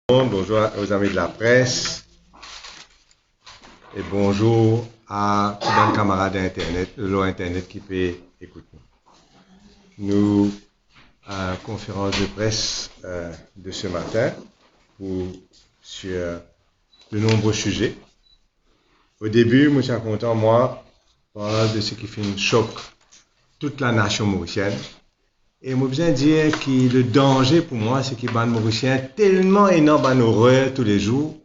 Bonjour aux amis de la presse et bonjour à tous les camarades d'Internet, de l'Internet qui peut écouter. Nous, conférence de presse de ce matin sur de nombreux sujets. Au début, je suis content, moi, parler de ce qui fait un choc toute la nation mauricienne. Et je besoin dire que le danger pour moi, c'est que les Mauriciens tellement énorme en horreur tous les jours,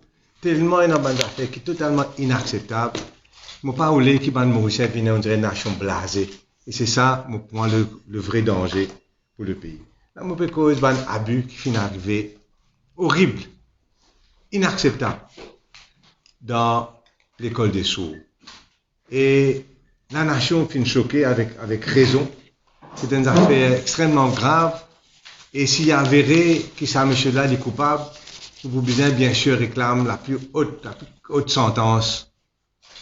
tellement énorme en affaires qui est totalement inacceptable. Je ne veux pas oublier que les Mauriciens viennent on dirait une nation blasée. Et c'est ça, pour moi, le vrai danger pour le pays. Là, je peux cause d'un abus qui finit arriver horrible, inacceptable dans l'école des sourds. Et la nation finit choquée avec raison. C'est une affaire extrêmement grave. Et s'il y a avéré que ce monsieur-là est coupable, vous bien sûr réclame la plus haute sentence,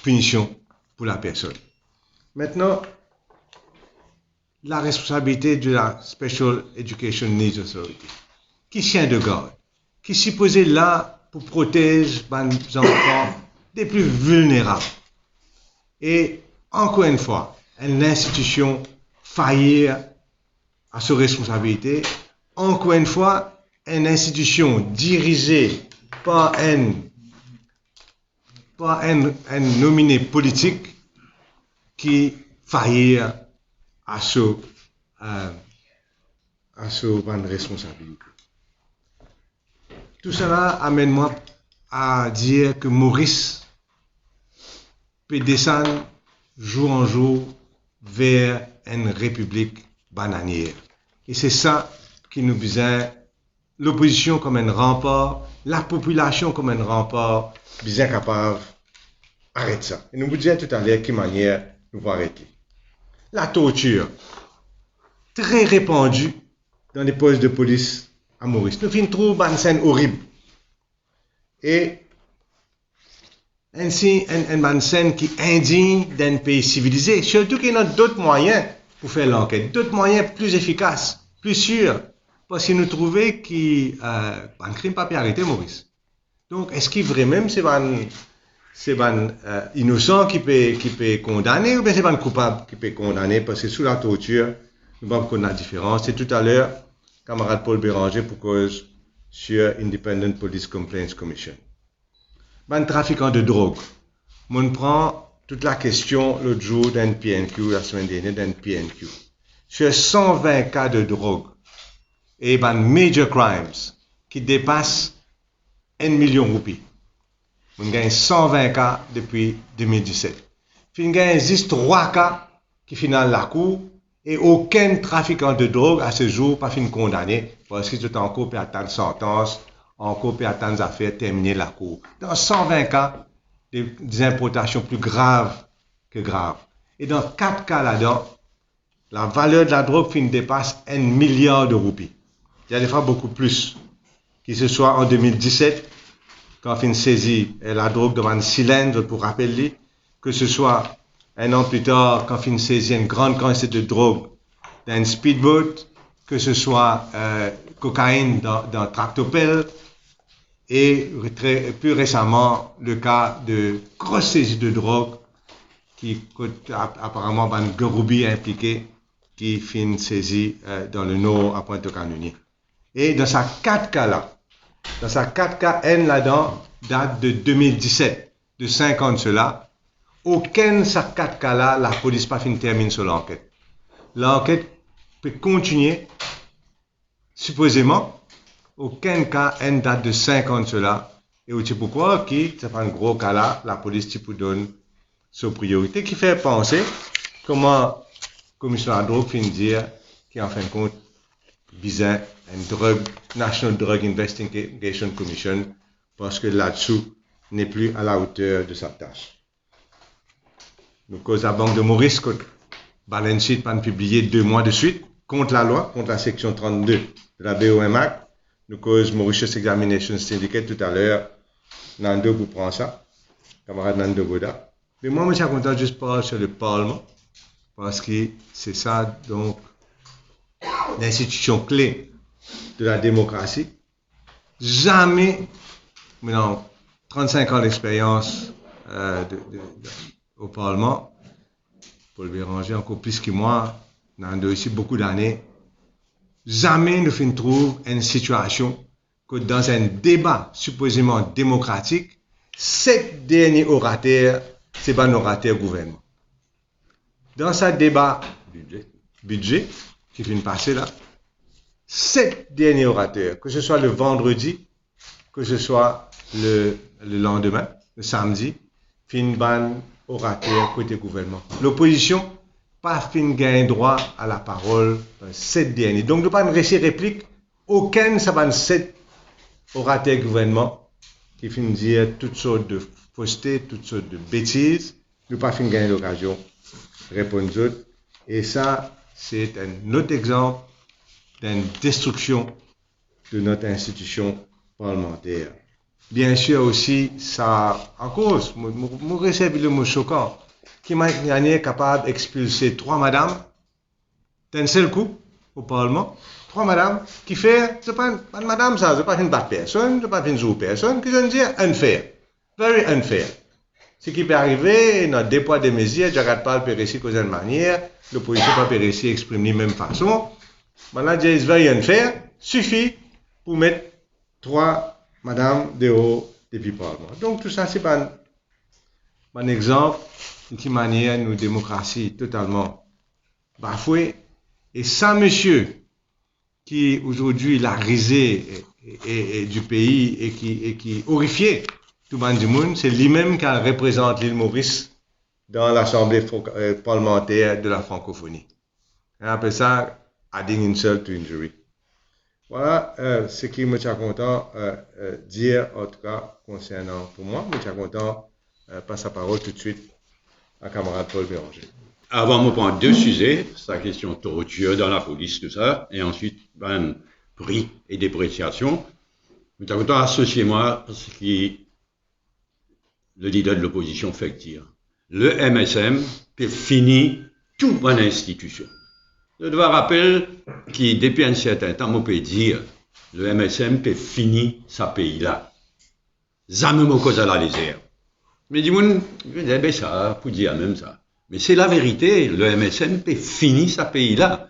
punition pour la personne. Maintenant, la responsabilité de la Special Education Needs Authority, qui chien de garde, qui est supposé là pour protéger les enfants des plus vulnérables. Et encore une fois, une institution faillir à ses responsabilités. Encore une fois, une institution dirigée par un nominé politique qui faillit à ses responsabilités. Tout cela amène moi à dire que Maurice peut descendre jour en jour vers une république bananière. Et c'est ça qui nous besoin, l'opposition comme un rempart, la population comme un rempart, bien capable d'arrêter ça. Et nous vous disons tout à l'heure quelle manière nous pouvons arrêter. La torture, très répandue dans les postes de police à Maurice. Nous trouvons une scène horrible. Et ainsi, une scène qui est indigne d'un pays civilisé, surtout qu'il y a d'autres moyens pour faire l'enquête, d'autres moyens plus efficaces, plus sûrs, parce que nous trouvons qu'il un crime pas pu arrêter Maurice. Donc, est-ce qu'il vraiment c'est un innocent qui peut condamner ou bien c'est un coupable qui peut condamner, parce que sous la torture, nous ne connaissons pas la différence. C'est tout à l'heure, camarade Paul Béranger, pour cause sur Independent Police Complaints Commission. Un trafiquant de drogue. On prend toute la question l'autre jour d'un PNQ, la semaine dernière d'un PNQ. Sur 120 cas de drogue et major crimes qui dépassent 1 million de roupies. On gagne 120 cas depuis 2017. Il existe 3 cas qui finissent la cour et aucun trafiquant de drogue à ce jour pas fini condamné parce qu'il est encore peut attendre sentence, encore peut attendre affaires terminer la cour. Dans 120 cas, des importations plus graves que graves. Et dans 4 cas là-dedans, la valeur de la drogue dépasse 1 milliard de roupies. Il y a des fois beaucoup plus. Que ce soit en 2017, quand on saisit la drogue devant un cylindre pour rappeler, que ce soit un an plus tard, quand on saisit une grande quantité de drogue dans un speedboat, que ce soit cocaïne dans tractopelle, et plus récemment, le cas de grosse saisie de drogue qui apparemment un Garoubi impliqué qui finit saisie dans le nord à Pointe-au-Canonier. Et dans ces 4 cas-là, N là-dedans date de 2017, de 5 ans de cela, aucun de ces 4 cas-là, la police pas fin termine sur l'enquête. L'enquête peut continuer, supposément, aucun cas N date de 5 ans de cela. Et c'est pourquoi, c'est pas un gros cas là, la police vous donne sa priorité, qui fait penser comment la commission à la drogue finit dire qu'en fin de compte, visait une National Drug Investigation Commission, parce que là-dessous n'est plus à la hauteur de sa tâche. Nous cause la Banque de Maurice, que balance sheet pas publié 2 mois de suite, contre la loi, contre la section 32 de la BOMAC. Nous cause Mauritius Examination Syndicate tout à l'heure. Nando vous prend ça, camarade Nando Goda. Mais moi, je suis content juste parler sur le Parlement, parce que c'est ça, donc, l'institution clé de la démocratie. jamais, maintenant, 35 ans d'expérience au Parlement, Paul Béranger encore plus que moi, dans aussi beaucoup d'années, jamais nous ne trouvons une situation que dans un débat supposément démocratique, 7 derniers orateurs, c'est pas un orateur gouvernement. Dans ce débat budget qui vient de passer là, 7 derniers orateurs, que ce soit le vendredi, que ce soit le lendemain, le samedi, fin ban orateur côté gouvernement. L'opposition, pas fin gain droit à la parole dans 7 derniers. Donc, nous pas une réplique, aucun, ça va 7 orateurs gouvernement qui fin dire toutes sortes de faussetés, toutes sortes de bêtises. Nous pas fin gagner l'occasion de répondre aux autres. Et ça, c'est un autre exemple d'une destruction de notre institution parlementaire. Bien sûr aussi, ça, en cause, je recevais le mot choquant, qui m'a été capable d'expulser 3 madames d'un seul coup au Parlement. 3 madames qui fait, c'est pas une madame ça, c'est pas une batte personne, c'est pas une joue personne, qui veut dire unfair. Very unfair. Ce qui peut arriver, dans des poids des mesures, je regarde pas le péréci de manière, l'opposition pas péréci exprimer de la même façon. Maintenant, c'est very unfair, suffit pour mettre 3 madame dehors depuis le Parlement. Donc, tout ça, c'est pas un exemple de qui manière nos démocraties totalement bafouées. Et ça, monsieur, qui aujourd'hui la risée du pays et qui horrifié tout le monde, c'est lui-même qui représente l'île Maurice dans l'Assemblée parlementaire de la francophonie. On appelle ça adding insult to injury. Voilà ce qui me tient content dire, en tout cas, concernant pour moi. Je suis content passe la parole tout de suite à camarade Paul Béranger. Avant, on prend 2 sujets, sa question de torture dans la police, tout ça, et ensuite, prix et dépréciation. Je suis content associer moi à ce qui le leader de l'opposition fait dire. Le MSM peut finir toute bonne institution. Je dois rappeler que depuis un certain temps, on peut dire le MSM peut finir sa pays-là. Jamais mon cause à la légère. Mais du monde, je ça, pour dire même ça. Mais c'est la vérité, le MSM peut finir sa pays-là.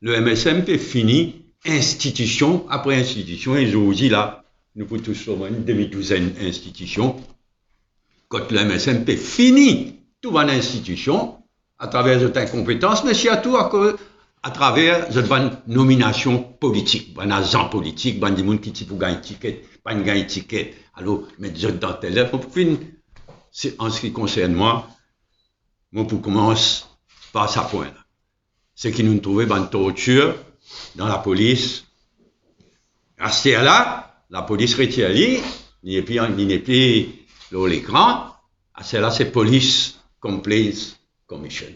Le MSM peut finir institution après institution, et aujourd'hui là, nous pouvons tous au moins une demi-douzaine d'institutions. Quand le MSM peut finir toute une institution, à travers cette incompétence, mais surtout à travers cette nomination politique, un agent politique, des gens qui pour gagner ticket, pas une gagner ticket, alors mettre d'autres dans tel œuvre. En ce qui concerne moi, pour commencer par ce point-là. C'est qui nous trouvons une torture dans la police. À ce là la police retire, il n'est plus l'écran. À ce là c'est Police Complaints Commission.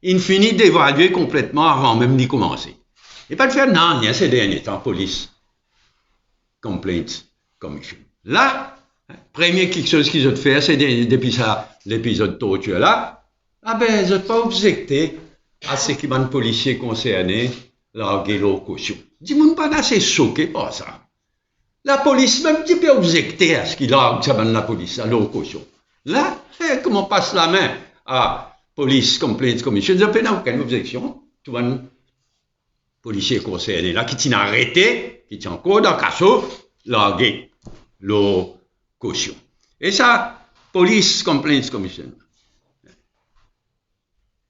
Il finit d'évaluer complètement avant même d'y commencer. Et pas de faire non, il y a ces derniers temps, Police Complaints Commission. Là, première quelque chose qu'ils ont fait, c'est depuis ça, l'épisode torture là, ils n'ont pas objecté à ce qui sont policiers concernés, larguer leur caution. Dis-moi pas assez choqué par ça. La police, même tu peux objecter à ce qu'il largue la police, à leur caution. Là, comment on passe la main à Police Complaints Commission, je n'ai aucune objection. Tout un policier concerné là, qui tient arrêté, qui tient encore dans le cachot, larguer leur caution. Et ça, Police Complaints Commission.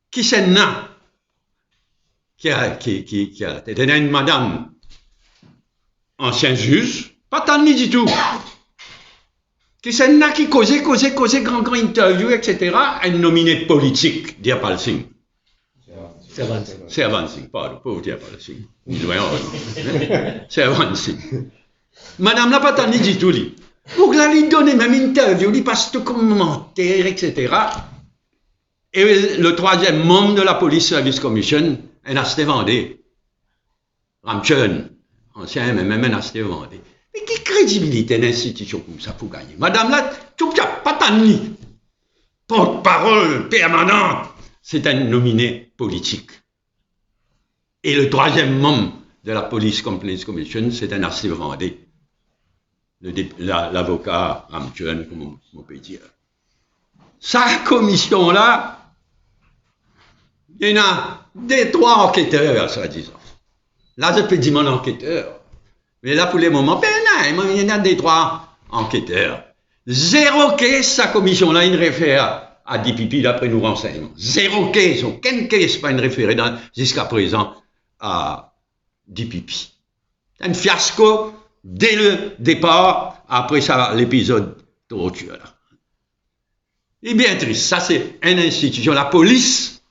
Qui c'est là qui a une madame ancien juge, pas tant ni du tout. Qui c'est là qui causait grand interview, etc. Un nominé politique, dire pas le signe. C'est avancé, pardon, pas vous dire pas le signe. C'est avancé. Madame n'a pas tant ni du tout, lui. Pour là, lui donner même interview, lui passe tout commentaire, etc. Et le troisième membre de la Police Service Commission, un Asté Vendée. Ramchun, ancien MMM, un Asté Vendée. Mais quelle crédibilité d'institution comme ça pour gagner? Madame là, tu n'as pas tant porte-parole permanente. C'est un nominé politique. Et le troisième membre de la Police Complaints Commission, c'est un Asté Vendée. l'avocat Ramchun, comme on peut dire. Sa commission-là, il y en a des 3 enquêteurs, soi-disant. Là, je peux dire mon enquêteur. Mais là, pour le moment, ben non, il y en a des 3 enquêteurs. 0 case, sa commission-là, il réfère à DPP d'après nos renseignements. 0 case, aucun case pas une référé jusqu'à présent à DPP. C'est un fiasco dès le départ, après ça, l'épisode torture. Et bien triste, ça c'est une institution, la police,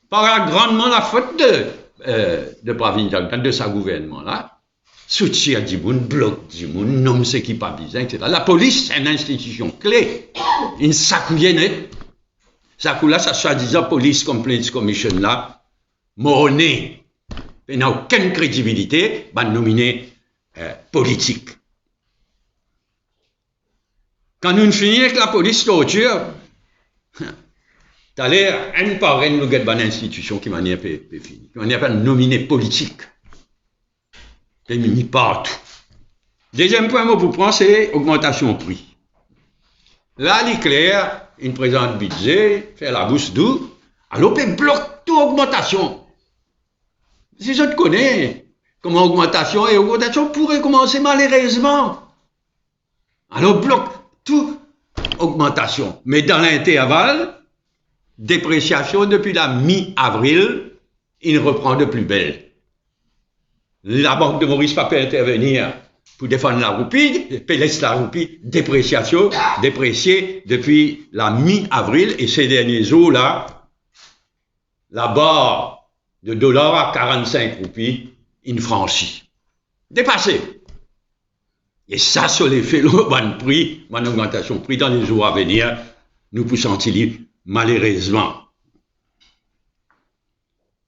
par grandement la faute de Pravin Gordhan, de sa gouvernement là. Soutien du monde, bloc du monde, nomme ce qui pas bizarre, etc. La police, c'est une institution clé. Une sacouille net. Sacouille ça soi-disant Police Complaints Commission là, morné. Il n'a aucune crédibilité, va nominer politique. Quand nous finissons avec la police torture, t'as l'air un par un, nous avons une institution qui m'a pas fini, qui m'a pas nominé politique. C'est mis partout. Deuxième point pour prendre, c'est augmentation de prix. Là, il est clair, il présente budget, fait la bouche doux, alors il bloque toute augmentation. Si je te connais, comment augmentation et augmentation pourrait commencer malheureusement. Alors bloque toute augmentation. Mais dans l'intervalle, dépréciation depuis la mi-avril, il reprend de plus belle. La Banque de Maurice pas peut intervenir pour défendre la roupie, laisse la roupie dépréciation, dépréciée depuis la mi-avril et ces derniers jours là, la barre de dollars à 45 roupies, il franchit. Dépassé. Et ça, sur l'effet de prix, mon augmentation de prix dans les jours à venir, nous pouvons sentir malheureusement.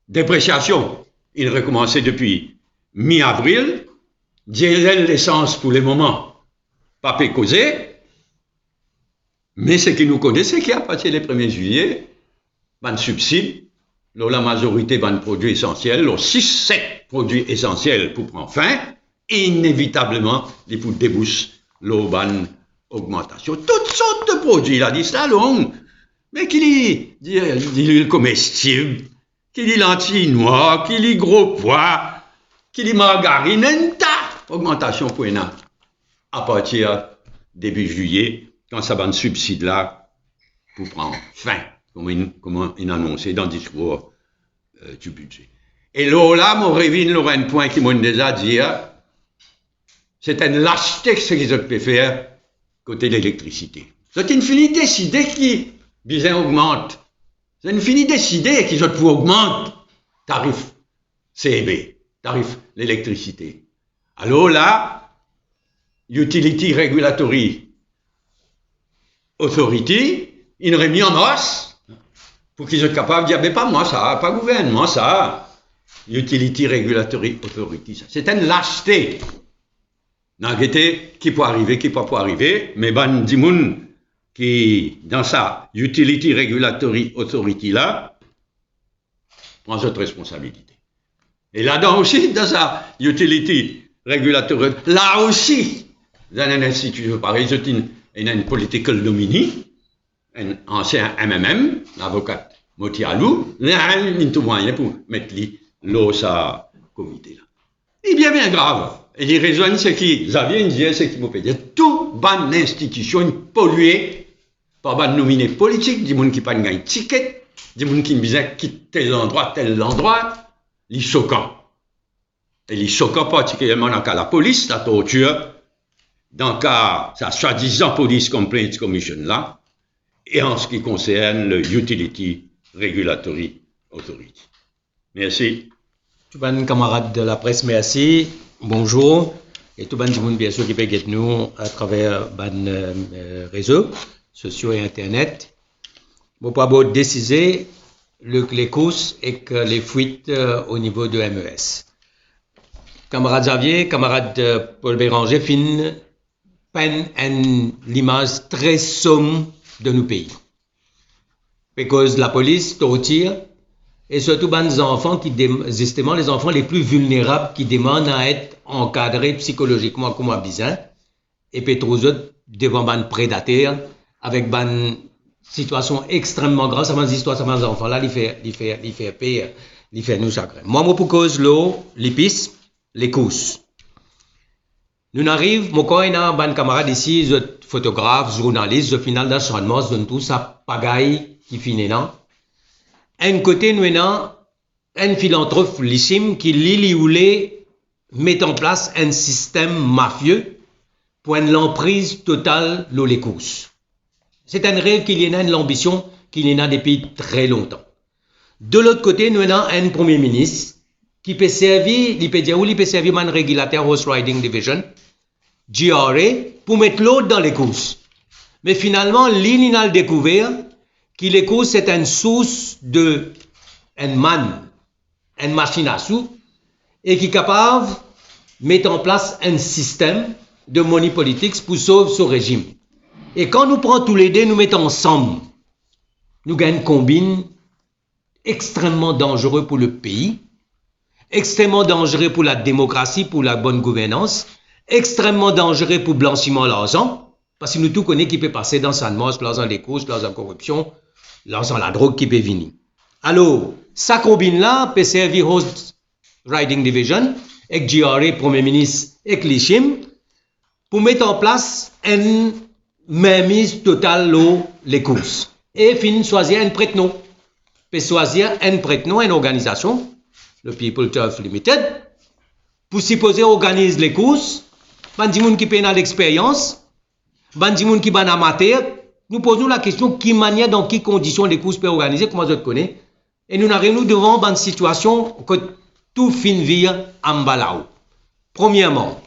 Dépréciation, il recommençait depuis mi-avril, diesel l'essence pour le moment, pas peut causer, mais ce qui nous connaît, c'est qu'à partir du 1er juillet, ban subside, la majorité ban produits essentiels, les 6-7 produits essentiels pour prendre fin, inévitablement, les pour déboucher ban augmentation. Toutes sortes de produits, là, dit ça long, mais qui dit l'huile comestible, qui dit lentilles noires, qui dit gros pois, qui dit margarine, un tas augmentation pour à partir début juillet, quand ça va un subside là, pour prendre fin, comme il annoncé dans le discours du budget. Et là, mon révine un point qui m'a déjà dit, c'est une lâcheté ce qu'ils ont pu faire côté de l'électricité. C'est une fini décidé qui, bien augmente. C'est une fini décidé qu'ils ont pu augmenter tarif CB. Tarif l'électricité. Alors là, Utility Regulatory Authority, il aurait mis en masse pour qu'ils soient capables de dire, mais pas moi ça, pas gouvernement ça. Utility Regulatory Authority, ça. C'est une lâcheté. N'inquiétez, qui peut arriver, qui peut pas arriver, mais ban dimoun qui, dans sa Utility Regulatory Authority là, prend cette responsabilité. Et là-dedans aussi, dans sa utility régulatoire, là aussi, dans un institut pareil, il y a une political nominee, un ancien MMM, l'avocat Motialou, il y a un moyen pour mettre l'eau sa comité là. Et bien grave. Et il rejoint ce qui, Xavier disait, ce qui m'a fait dire, toute bonne institution polluée par bonne nominée politique, des gens qui pas de ticket, des gens qui disent quitte tel endroit, les choquants. Et les choquants particulièrement dans le cas de la police, la torture, dans le cas de la soi-disant Police Complaints Commission là, et en ce qui concerne le Utility Regulatory Authority. Merci. Tout le monde, camarades de la presse, merci. Bonjour. Et tout le monde, bien sûr, qui peut guetter nous à travers les réseaux sociaux et Internet. Bon, pour avoir décisé les causes et que les fuites au niveau de MES. Camarade Xavier, camarade Paul Béranger, fin peine l'image très somme de nos pays. Parce que la police torture et surtout les enfants justement les enfants les plus vulnérables qui demandent à être encadrés psychologiquement comme besoin. et puis trop autres devant ban prédateur avec ban situation extrêmement grave, ça m'a histoire, ça m'a enfants là, il fait pire, il fait nous chagrin. Moi, pour cause l'eau, l'épice, les courses. Nous arrivons, mon coin, un ban camarade ici, photographe, journaliste, au final d'enchaînement, donne tout ça, pagaille, qui finit là. Un côté, nous avons un philanthrope lissime qui voulait mettre en place un système mafieux pour une emprise totale de les courses. C'est un rêve qu'il y a une ambition qu'il y a depuis très longtemps. De l'autre côté, nous avons un premier ministre qui peut servir, il peut servir un régulateur Horse Riding Division, GRA, pour mettre l'autre dans les courses. Mais finalement, l'INI a découvert que les courses c'est une source de une machine à sous, et qui est capable de mettre en place un système de money politics pour sauver ce régime. Et quand nous prenons tous les deux, nous mettons ensemble, nous gagnons une combine extrêmement dangereux pour le pays, extrêmement dangereux pour la démocratie, pour la bonne gouvernance, extrêmement dangereux pour blanchiment l'argent, parce que nous tous connaissons qui peut passer dans sa mosque, dans les courses, dans la corruption, dans la drogue qui peut venir. Alors, ça combine-là peut servir Horse Riding Division, avec GRA, Premier ministre, et Klishim, pour mettre en place une mainmise totale les courses. Et fin choisir un prête-nom. Peut choisir un prête-nom, une organisation, le People Turf Limited, pour supposer organiser les courses, bandi moun qui peut dans l'expérience, bandi moun qui ban amateur, nous posons la question qui manière, dans quelles conditions les courses peuvent organiser, comment je connais, et nous arrivons devant une situation que tout fin vire en balao. Premièrement,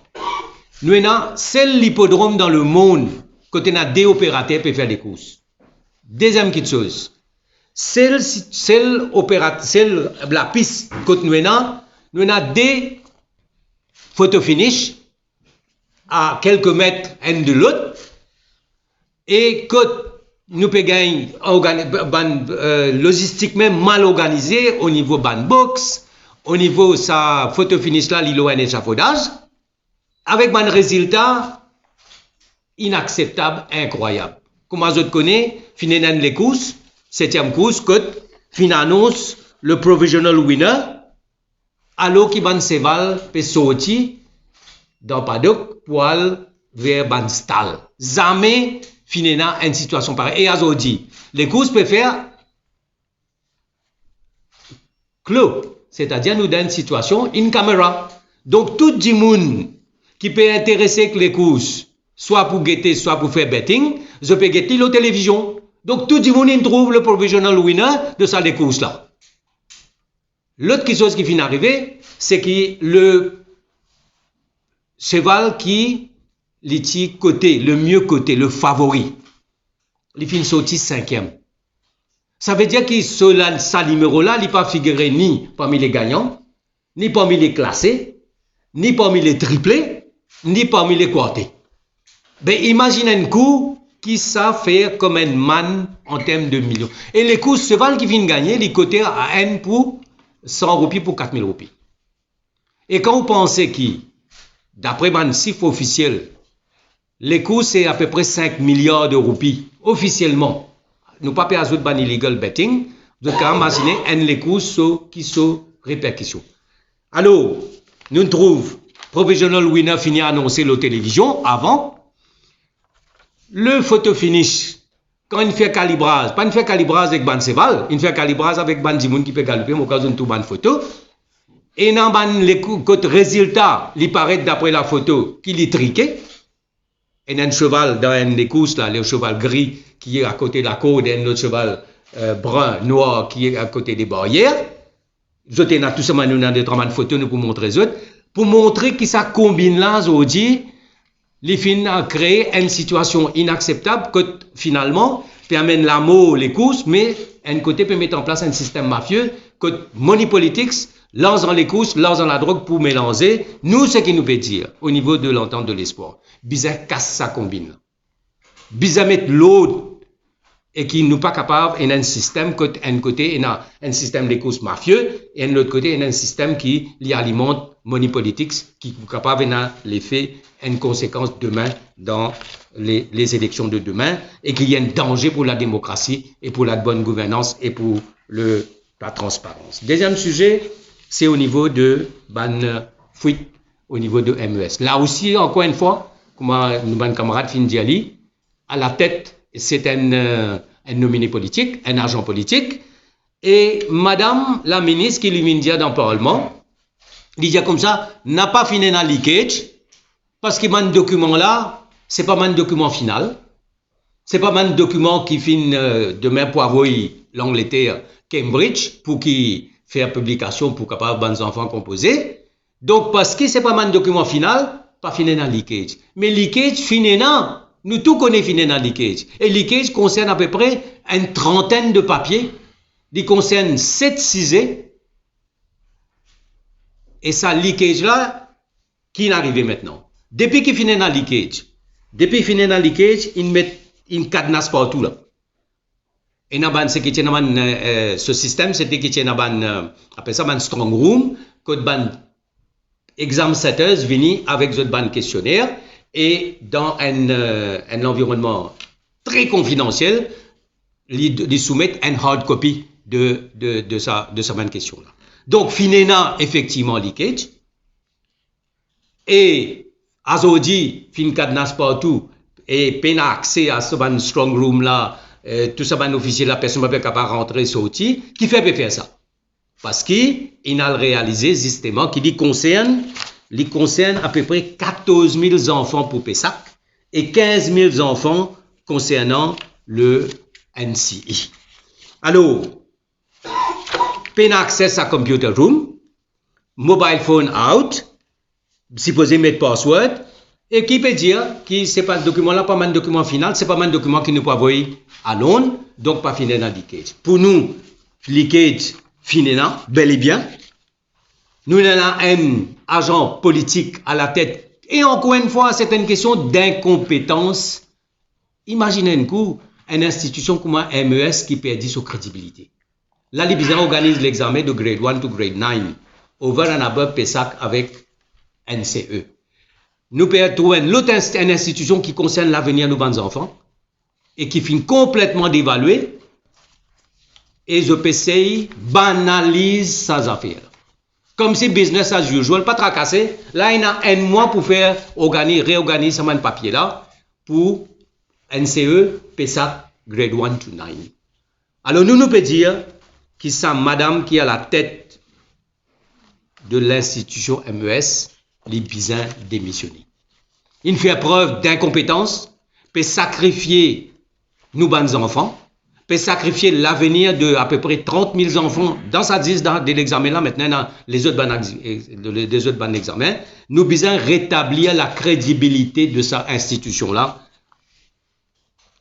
nous avons seul l'hippodrome dans le monde côté na des opérateurs peuvent faire des courses. Deuxième chose, seul la piste côté nous avons des photo finish à quelques mètres un de l'autre et côté nous pouvons gagner logistiquement mal organisé au niveau ban box, au niveau sa photo finish là, il y a un échafaudage avec un résultat inacceptable, incroyable. Comme vous connaissez, finalement les courses, 7e course, que fin annonce le provisional winner, alors qu'il ban cheval peut sortir dans paddock pour aller vers ban stall. Jamais finalement une situation pareille. Et aujourd'hui, les courses peuvent faire clos, c'est-à-dire nous dans une situation in camera. Donc tout le monde qui peut intéresser que les courses, soit pour guetter, soit pour faire betting, je peux guetter la télévision. Donc tout le monde trouve le provisional winner de ça les courses là. L'autre chose qui vient d'arriver, c'est que le cheval qui est côté, le mieux côté, le favori, il finit sorti 5e. Ça veut dire que ce numéro là, il n'est pas figuré ni parmi les gagnants, ni parmi les classés, ni parmi les triplés, ni parmi les quartés. Ben, imaginez un coup qui ça fait comme un man en termes de millions. Et les courses cheval qui viennent gagner, les cotés à 1 pour 100 roupies pour 4000 roupies. Et quand vous pensez que, d'après mon chiffre officiel, les courses c'est à peu près 5 milliards de roupies, officiellement. Nous pas payons ban illegal betting, vous pouvez imaginer les courses qui sont répercussions. Alors, nous trouvons, provisional winner fini à annoncer la télévision avant. Le photo finish, quand il fait calibrage, pas il fait calibrage avec ban cheval, il fait calibrage avec ban dimoun qui peut galoper, mais occasion tout ban photo. Et dans ban les côté résultat, il paraît d'après la photo qu'il est triqué. Et un cheval dans les courses là, le cheval gris qui est à côté de la côte, et un autre cheval brun, noir qui est à côté des barrières. Je t'ai tout ça, nous avons des photos nous pour montrer les autres, pour montrer que ça combine là aujourd'hui. Les fins a créé une situation inacceptable que finalement permet la mort les courses, mais un côté peut mettre en place un système mafieux que money politics lance dans les courses, lance dans la drogue pour mélanger. Nous, ce qui nous veut dire au niveau de l'entente de l'espoir, bizarre casse ça combine. Bizarre mettre l'autre et qui nous pas capable et un système que un côté il a un système des courses mafieux et de l'autre côté il a un système qui l'y alimente money politics qui est capable de l'effet une conséquence demain dans les élections de demain et qu'il y a un danger pour la démocratie et pour la bonne gouvernance et pour la transparence. Deuxième sujet, c'est au niveau de fuite, au niveau de MES. Là aussi, encore une fois, comme nos camarades Findiali, à la tête, c'est un nominé politique, un agent politique, et madame la ministre qui lui vient dans le Parlement, il dit comme ça, n'a pas fini dans le leakage, parce que mon document là, c'est pas mon document final, c'est pas mon document qui finit demain pour envoyer l'Angleterre, Cambridge, pour qu'il fasse publication pour capable bonnes enfants composés. Donc, parce que c'est pas mon document final, pas fini dans le leakage. Mais leakage fini dans, nous tous connaissons fini dans le leakage. Et leakage concerne à peu près une trentaine de papiers, il concerne 7 cisés. Et ça, leakage là, qui est arrivé maintenant. Depuis qu'il finit dans le leakage, il met une cadenasse partout là. Et dans ce système, c'était qu'il y a après ça, un strong room, que exam setters viennent avec ce questionnaire et dans un environnement très confidentiel, ils soumettent une hard copy de sa question là. Donc, finena effectivement leakage et azodi fin cadenas partout et peine accès à ce strong room là, tout ça ban officier la personne pas capable rentrer sortir qui fait faire ça parce qu'il a réalisé justement qui concerne à peu près 14 000 enfants pour PESAC et 15 000 enfants concernant le NCI. Alors, peine access à computer room, mobile phone out, supposé mettre password, et qui peut dire que c'est pas le document là, pas mon document final, c'est pas mon document qui nous peut envoyer à l'ONU, donc pas fini dans le leakage. Pour nous, leakage fini là, bel et bien. Nous avons un agent politique à la tête, et encore une fois, c'est une question d'incompétence. Imaginez un coup, une institution comme un MES qui perd sa crédibilité. Là, les bizarres organisent l'examen de grade 1 to grade 9, over and above PESAC avec NCE. Nous pouvons trouver l'autre institution qui concerne l'avenir de nos enfants et qui finit complètement d'évaluer et le PCI banalise ses affaires. Comme si business as usual, pas tracassé. Là, il y a un mois pour faire réorganiser ce papier là pour NCE, PESAC, grade 1 to 9. Alors, nous pouvons dire que c'est madame qui est à la tête de l'institution MES, les bisins démissionnés. Il fait preuve d'incompétence, peut sacrifier nos bons enfants, peut sacrifier l'avenir de à peu près 30 000 enfants dans sa liste de l'examen là, maintenant dans les autres bons examens. Nous bisins rétablir la crédibilité de cette institution là.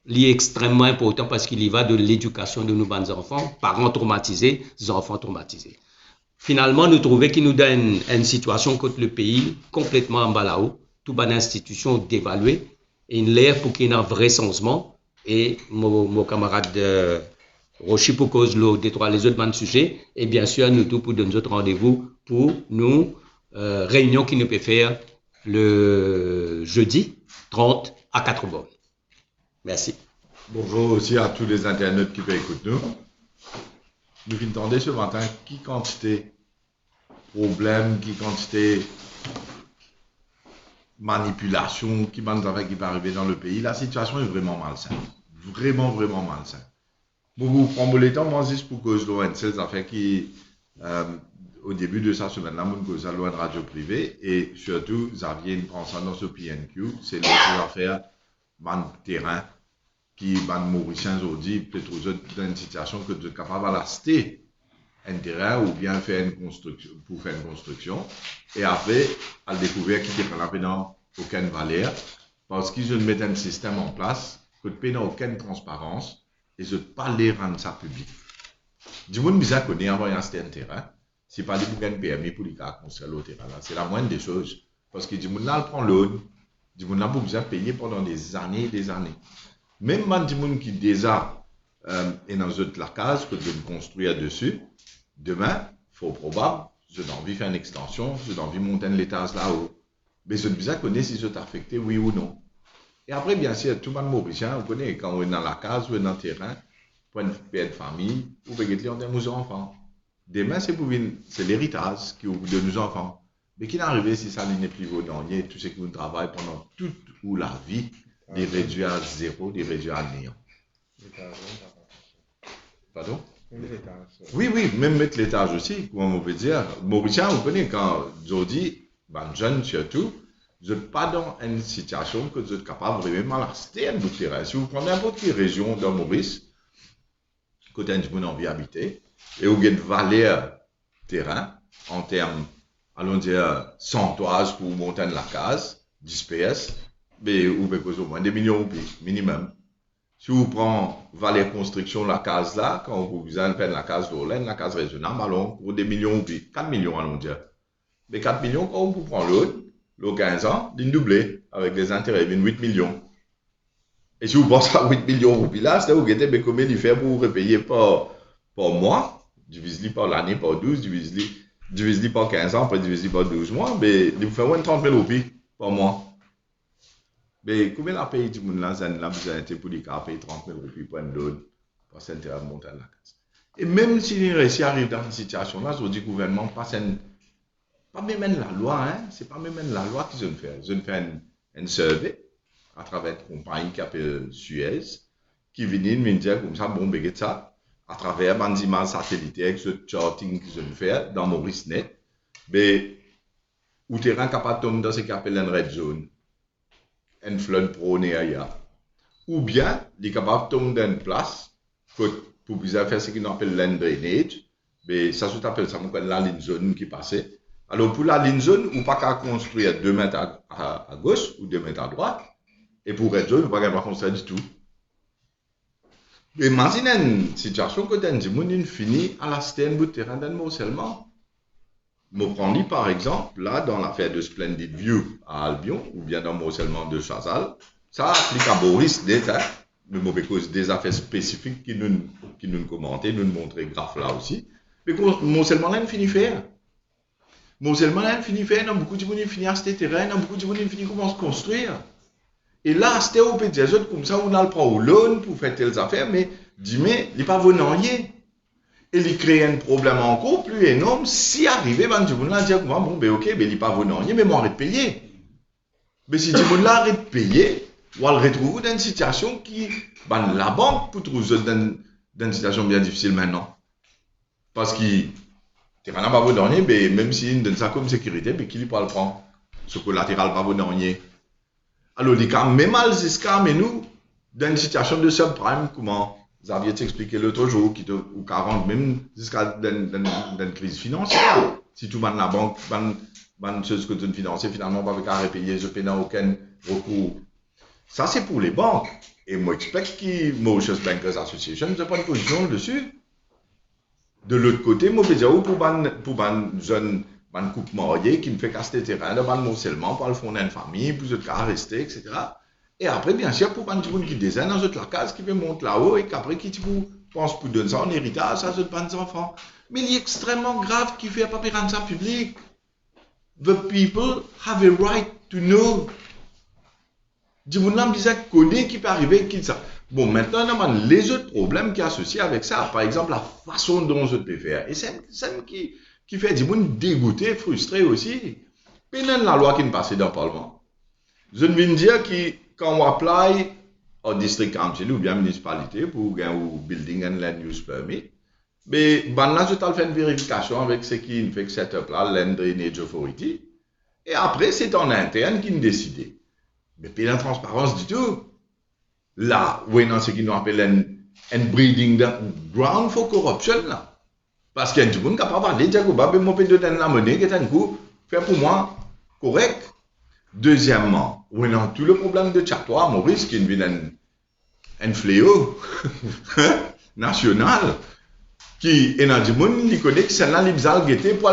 Il est extrêmement important parce qu'il y va de l'éducation de nos bons enfants, parents traumatisés, enfants traumatisés. Finalement, nous trouvons qu'il nous donne une situation contre le pays complètement en bas là-haut, toute bonne institution dévaluée, et une l'air pour qu'il y ait un vrai changement. Et mon camarade Rochi pour cause les autres bons sujets, et bien sûr, nous tous pour donner notre rendez-vous pour nous réunion qui nous peut faire le jeudi 30 à 4 bornes. Merci. Bonjour aussi à tous les internautes qui peuvent écouter nous. Nous entendons ce matin qui quantité problème, qui quantité manipulation, qui va arriver dans le pays. La situation est vraiment malsaine. Vraiment, vraiment malsaine. Beaucoup prendre le temps, moi, juste pour cause de ces affaires qui, au début de cette semaine-là, nous cause à de radio privée et surtout, Xavier prend ça dans ce PNQ, c'est les affaires ban terrain qui ban mauricien aujourd'hui peut-être dans une situation que tu es capable d'acheter un terrain ou bien faire une construction pour faire une construction et après à découvrir qu'il n'est pas dans aucune valeur parce qu'ils ont mis un système en place que tu n'as aucune transparence et je ne peux pas les rendre ça public. Du monde bizarre qu'on ait envoyé acheter un terrain, c'est pas des bouquins permis pour les gars construire le terrain là, c'est la moindre des choses parce que du monde là prend l'eau. Du monde là pour besoin payer pendant des années et des années. Même du monde qui déjà est dans une la case que de construire dessus, demain, fort probable, j'ai envie de faire une extension, j'ai envie de monter un étage là-haut. Mais je dois connaître si c'est affecté, oui ou non. Et après, bien sûr, tout le monde mauricien, vous connaissez, quand on est dans la case, ou dans le terrain, pour une père de famille, vous pouvez dire, on a nos enfants. Demain, c'est l'héritage qui ouvre de nos enfants. Mais qui n'est arrivé si ça n'est plus vos deniers, tout ce que vous travaillez pendant toute ou la vie, les réduire à zéro, les réduire à néant. Pardon? Oui, même mettre l'étage aussi, comment on peut dire. Mauricien, vous connaissez, quand je dis, ben, jeune surtout, vous n'êtes pas dans une situation que vous êtes capable vraiment de rester un bout de terrain. Si vous prenez n'importe quelle région dans Maurice, côté de mon envie habiter, et vous avez une valeur terrain, en termes, allons dire, 100 toises pour monter la case, 10 PS, mais vous pouvez au moins des millions de roupies, minimum. Si vous prenez valeur construction la case là, quand vous avez la case d'Orlaine, la case régionale, allons, pour des millions de roupies, 4 millions, allons dire. Mais 4 millions, quand vous prenez l'autre 15 ans, d'une doublée, avec des intérêts, 8 millions. Et si vous pensez à 8 millions de roupies là, c'est vous avez combien il fait pour vous repayer par mois, divisé par l'année, par 12, divisé par 15 ans, après divisé par 12 mois, mais il vous fait 30 000 roupies par mois. Mais combien la paye du monde là, vous avez été pour les cas, payer 30 000 roupies pour une loan, pour s'intérêt à monter la case. Et même si les récits arrivent dans cette situation-là, je vous dis, le gouvernement passe pas même la loi, hein, c'est pas même la loi qu'ils ont fait. Ils ont fait un survey à travers une compagnie qui s'appelle Suez, qui vient me dire comme ça, bon, ben, ça, à travers des images satellitaires, ce charting qu'ils ont fait dans MauriceNet, ben, où tu es capable de tomber dans ce qu'on appelle une red zone, une flood prone ailleurs. Ou bien, tu es capable de tomber dans une place pour pouvoir faire ce qu'on appelle land drainage, ben, ça se appelle ça, la ligne zone qui passait. Alors, pour la ligne zone, on ne peut pas construire 2 mètres à gauche ou 2 mètres à droite. Et pour red zone, on ne peut pas construire du tout. Mais imaginez une situation que dans le monde, finit à la un bout de terrain d'un morcellement. Je prends par exemple, là, dans l'affaire de Splendid View à Albion, ou bien dans le morcellement de Chazal, ça applique à Boris déjà, mais cause des affaires spécifiques qui nous commentaient, nous montraient grave là aussi. Mais le morcellement là, il finit faire. Morcellement là, il finit faire, dans beaucoup de gens, il finit à ce terrain, dans beaucoup de gens, il finit comment se construire. Et là, c'était au pays des autres, comme ça, on a le prend au loan pour faire telles affaires, mais dis-moi, il n'est pas venant. Et il crée un problème encore plus énorme si arrivé, ben, du monde là, dire, bon, ben, ok, ben, il n'est pas venant, mais moi, arrête de payer. Mais si du monde là arrête de payer, on va le retrouver dans une situation qui, ben, la banque peut trouver dans une situation bien difficile maintenant. Parce que, tu n'as pas venant, mais même s'il donne ça comme sécurité, mais qui ne peut le prendre? Ce collatéral pas venant. Alors, les cas, même mal jusqu'à, mais nous, dans une situation de subprime, comment Xavier t'expliquait l'autre jour, ou 40, même jusqu'à dans une crise financière. Si tout le monde la banque, chose que tu finances, finalement, pas avec à repayer, je paie aucun recours. Ça, c'est pour les banques. Et moi, j'explique que Mauritius Bankers Association, je prends une position dessus. De l'autre côté, moi, je veux dire, pour une jeune couple mariée qui me fait casser le terrain, de morcellement, pour le fonder une famille, pour se rester, etc. Et après, bien sûr, pour un qui dessine dans la case, qui veut monter là-haut, et qu'après, qui pense pour donner ça en héritage à ses enfants. Mais il est extrêmement grave qu'il fait pas payer ça public. The people have a right to know. Du monde là, bizarre, connaît qui peut arriver, qui ça. Bon, maintenant, on a les autres problèmes qui sont associés avec ça. Par exemple, la façon dont je peux faire. Et c'est qui fait du monde dégoûté, frustré aussi. Puis, la loi qui est passée dans le Parlement. Je ne viens dire que quand on apply au district council ou bien municipalité pour gagner ou building and land use permit, mais là, je t'ai fait une vérification avec ce qui fait que setup là, Land Drainage Authority, et après, c'est en interne qui nous décide. Mais puis la transparence du tout. Là, oui, non, ce qui nous appelle un breeding ground for corruption là. Parce qu'il y a du monde qui n'a pas parlé, dire que bah, mon pays de la monnaie qui est un coup, fait pour moi correct. Deuxièmement, oui, non, tout le problème de Tchatois, Maurice, qui est un fléau national, qui est dans du monde, il connaît que c'est là l'Ibzal guetté pour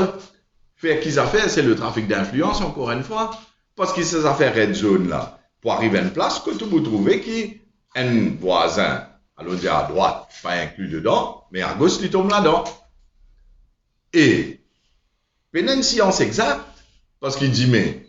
faire qu'ils affaires, c'est le trafic d'influence, encore une fois. Parce que ces affaires red zone là, pour arriver à une place que vous trouvez qui un voisin, allons dire à droite, pas inclus dedans, mais à gauche, il tombe là-dedans. Et a une science exacte, parce qu'il dit, mais,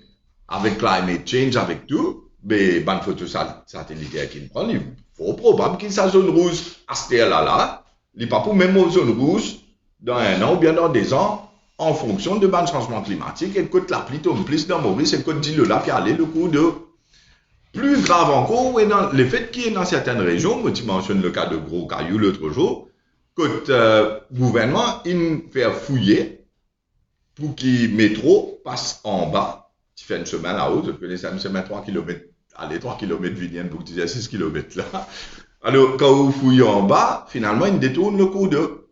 avec climate change, avec tout, mais, ban photo satellitaire qu'il prend, il faut probable qu'il sa zone rouge, à ce là, il n'est pas pour même aux zones rouges, dans 1 an ou bien dans 2 ans, en fonction de ban changement climatique, et que la pluie tombe plus dans Maurice, et que dit le là, puis aller le coup de, plus grave encore, le fait qu'il y ait dans certaines régions, tu mentionnes le cas de Gros Caillou l'autre jour, que le gouvernement, il fait fouiller pour qu'il métro passe en bas. Tu fais une chemin là-haut, tu connais ça, une chemin 3 km, allez, 3 km Vignane pour que tu dises 6 km là. Alors, quand vous fouillez en bas, finalement, il détourne le coup de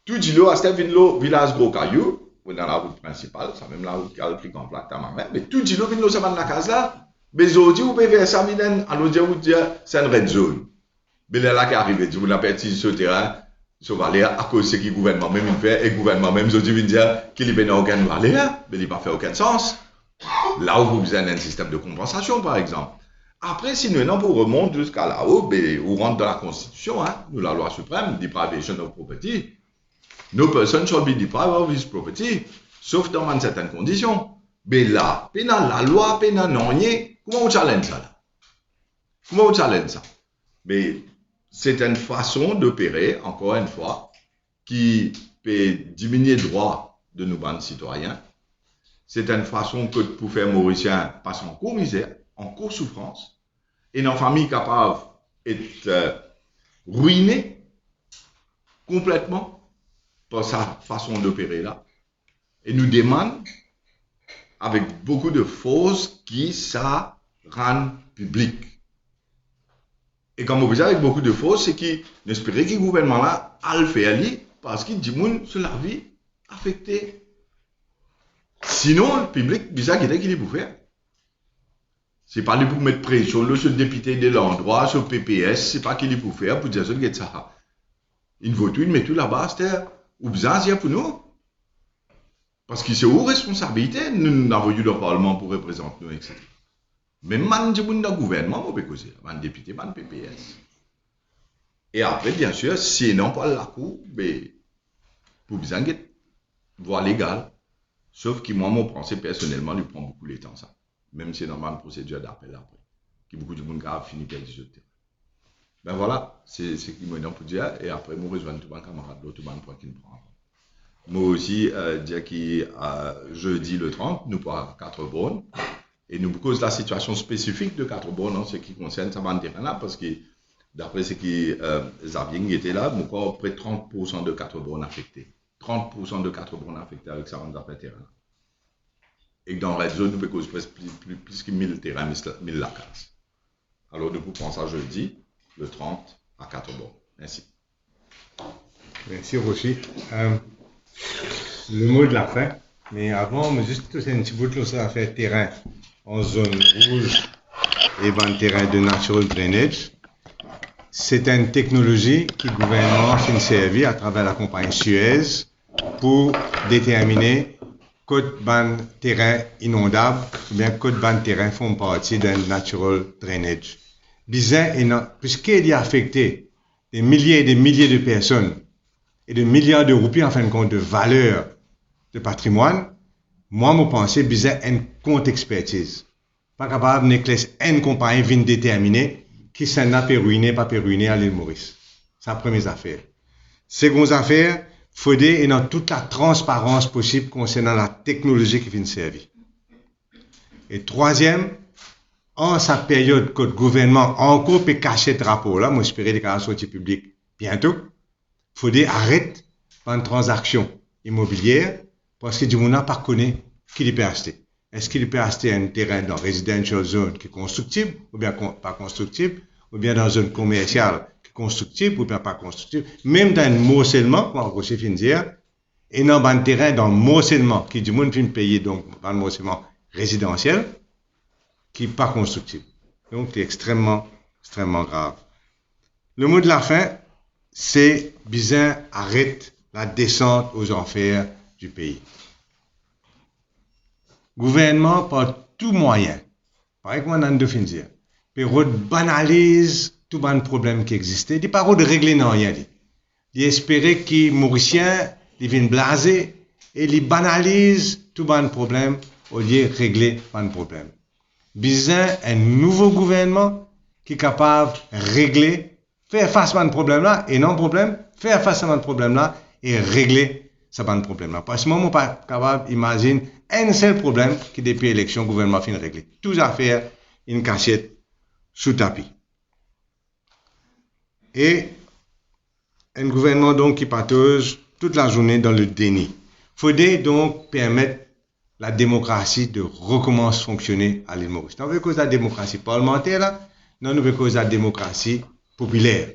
tout dit là, à ce village Gros Caillou, dans la route principale, c'est même la route qui a le plus en plaque, mais tout dit là, ça va dans la case là. Mais aujourd'hui, vous pouvez faire ça, alors vous dire, c'est une red zone. Mais là, qui arrive, vous n'avez pas sur le terrain, sur Valais, à cause de ce que le gouvernement même il fait, et le gouvernement même, aujourd'hui, vous dire qu'il n'y a aucun Valais, mais il n'a pas fait aucun sens. Là où vous avez un système de compensation, par exemple. Après, si nous, vous remontez jusqu'à là-haut, vous rentrez dans la Constitution, nous, la loi suprême, deprivation of property. No person shall be deprived of his property, sauf dans certaines conditions. Mais là, la loi, non, comment on challenge ça là? Comment on challenge ça? Mais c'est une façon d'opérer, encore une fois, qui peut diminuer le droit de nos bandes citoyens. C'est une façon que pour faire Mauricien passe en cours misère, en cours souffrance, et une famille capable d'être ruinée complètement par sa façon d'opérer là. Et nous demande avec beaucoup de force qui ça rend public. Et comme vous avec beaucoup de force, c'est qu'il espérait que le gouvernement là a le faire parce qu'il dit moun sur la vie affectée. Sinon, le public, bizarre qu'il est pour faire. C'est pas lui pour mettre pression sur le député de l'endroit, sur le PPS, c'est pas qu'il est pour faire, pour dire que ça. Il vote tout, il met tout là-bas, c'est ou bizarre, c'est pour nous. Parce que c'est où responsabilité, nous avons eu le Parlement pour représenter nous, etc. Même man du gouvernement, on peut causer, man député, man PPS. Et après, bien sûr, si non pas la cour, ben, pour bien voie légale. Sauf que moi, mon pensée personnellement, lui prend beaucoup de temps, ça. Même si c'est dans une procédure d'appel après. Qui beaucoup de monde a fini par dire. Ben voilà, c'est ce qui me donne pour dire. Et après, moi, je rejoins tout mon camarade, l'autre point qui me prend. Moi aussi, dire que jeudi le 30, nous pourrons 4 bornes. Et nous cause la situation spécifique de 4 bornes en ce qui concerne ce terrain-là, parce que d'après ce que Xavier était là, nous avons près de 30% de 4 bornes affectées. 30% de 4 bornes affectées avec ça terrain. Et dans la zone, nous pouvons cause plus que 1000 terrains, 1000 lacases. Alors, nous pouvons ça jeudi, le 30 à 4 bornes. Merci. Merci, Rocher. Le mot de la fin, mais avant, juste un petit bout de ça à faire terrain en zone rouge et dans terrain de natural drainage. C'est une technologie que le gouvernement a servi à travers la compagnie Suez pour déterminer quel terrain inondable ou bien quel terrain font partie d'un natural drainage. Puisqu'il a affecté des milliers et des milliers de personnes et de milliards de roupies en fin de compte de valeur de patrimoine, moi, je pense que c'est un compte expertise. Pas capable de une compagnie vient déterminer qui s'en a ruiné, pas ruiné à l'île Maurice. C'est la première affaire. Seconde affaire, il faut être dans toute la transparence possible concernant la technologie qui vient servir. Et troisième, en sa période que le gouvernement encore peut cacher le drapeau, là, moi j'espère qu'il va sortir public bientôt, il faut arrêter une transaction immobilière parce que du monde n'a pas connu qui peut acheter. Est-ce qu'il peut acheter un terrain dans residential zone qui est constructible ou bien pas constructible, ou bien dans une zone commerciale qui est constructible ou bien pas constructible, même dans un morcellement, comme Rocher vient de dire, et dans un terrain dans le morcellement qui du monde vient payer donc dans le morcellement résidentiel qui n'est pas constructible. Donc c'est extrêmement grave. Le mot de la fin, c'est Bizin arrête la descente aux enfers du pays. Gouvernement par tout moyen, par exemple, on a de dire, pour banalise tout le problème qui existait, des paroles de régler non rien. Il espérait que les Mauriciens, ils viennent blaser, et ils banalisent tout le problème au lieu de régler le problème. Besoin un nouveau gouvernement qui est capable de régler, faire face à ce problème-là, et non problème, faire face à ce problème-là et régler ce problème-là. Parce que moi, je ne suis pas capable d'imaginer un seul problème qui, depuis l'élection, le gouvernement finit de régler. Tout affaire, une cachette sous tapis. Et un gouvernement donc qui patauge toute la journée dans le déni. Il faudrait donc permettre la démocratie de recommencer à fonctionner à l'île Maurice. Nous veut cause de la démocratie parlementaire là, non, nous veut cause de la démocratie populaire.